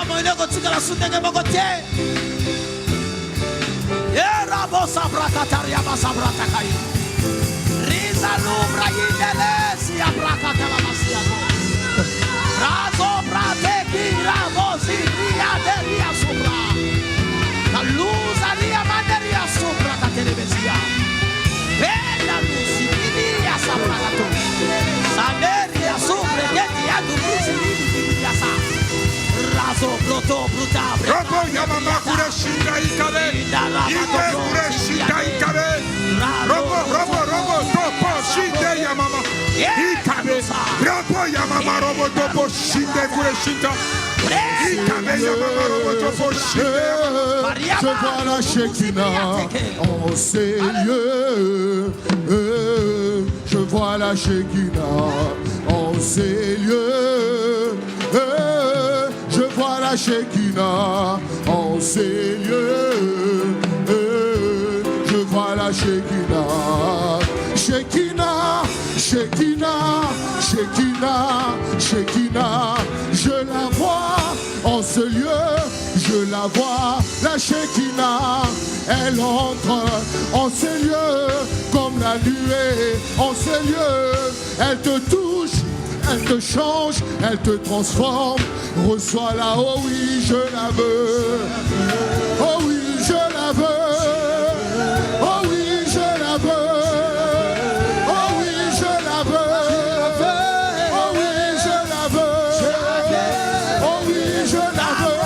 Robo Yamama Kureshita Ikabe. Ike Kureshita Ikabe. Robo Topo Shinde Yamama. Ikabe. Robo Yamama Robo Topo Shinde Kureshita. Ikabe Yamama Robo Topo Shinde. Je vois la Shekinah en ces lieux. Je vois la Shekinah en ces lieux. Je vois la Shekinah en ces lieux. Je vois la Shekinah. Shekinah, Shekinah, Shekinah, Shekinah. Je la vois en ce lieu. Je la vois, la Shekinah. Elle entre en ces lieux comme la nuée en ces lieux. Elle te touche, elle te change, elle te transforme. Reçois-la, oh oui, je la veux. Oh oui, je la veux. Oh oui, je la veux. Oh oui, je la veux. Oh oui, je la veux. Oh oui, je la veux.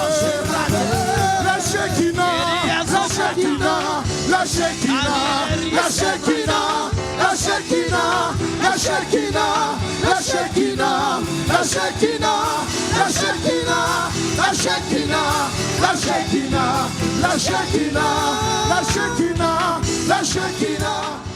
La Shekinah, la Shekinah, la Shekinah, la Shekinah, la Shekinah, la Shekinah, la Shekinah, la Shekinah, la Shekinah, la Shekinah, la Shekinah, la Shekinah, la Shekinah, la Shekinah.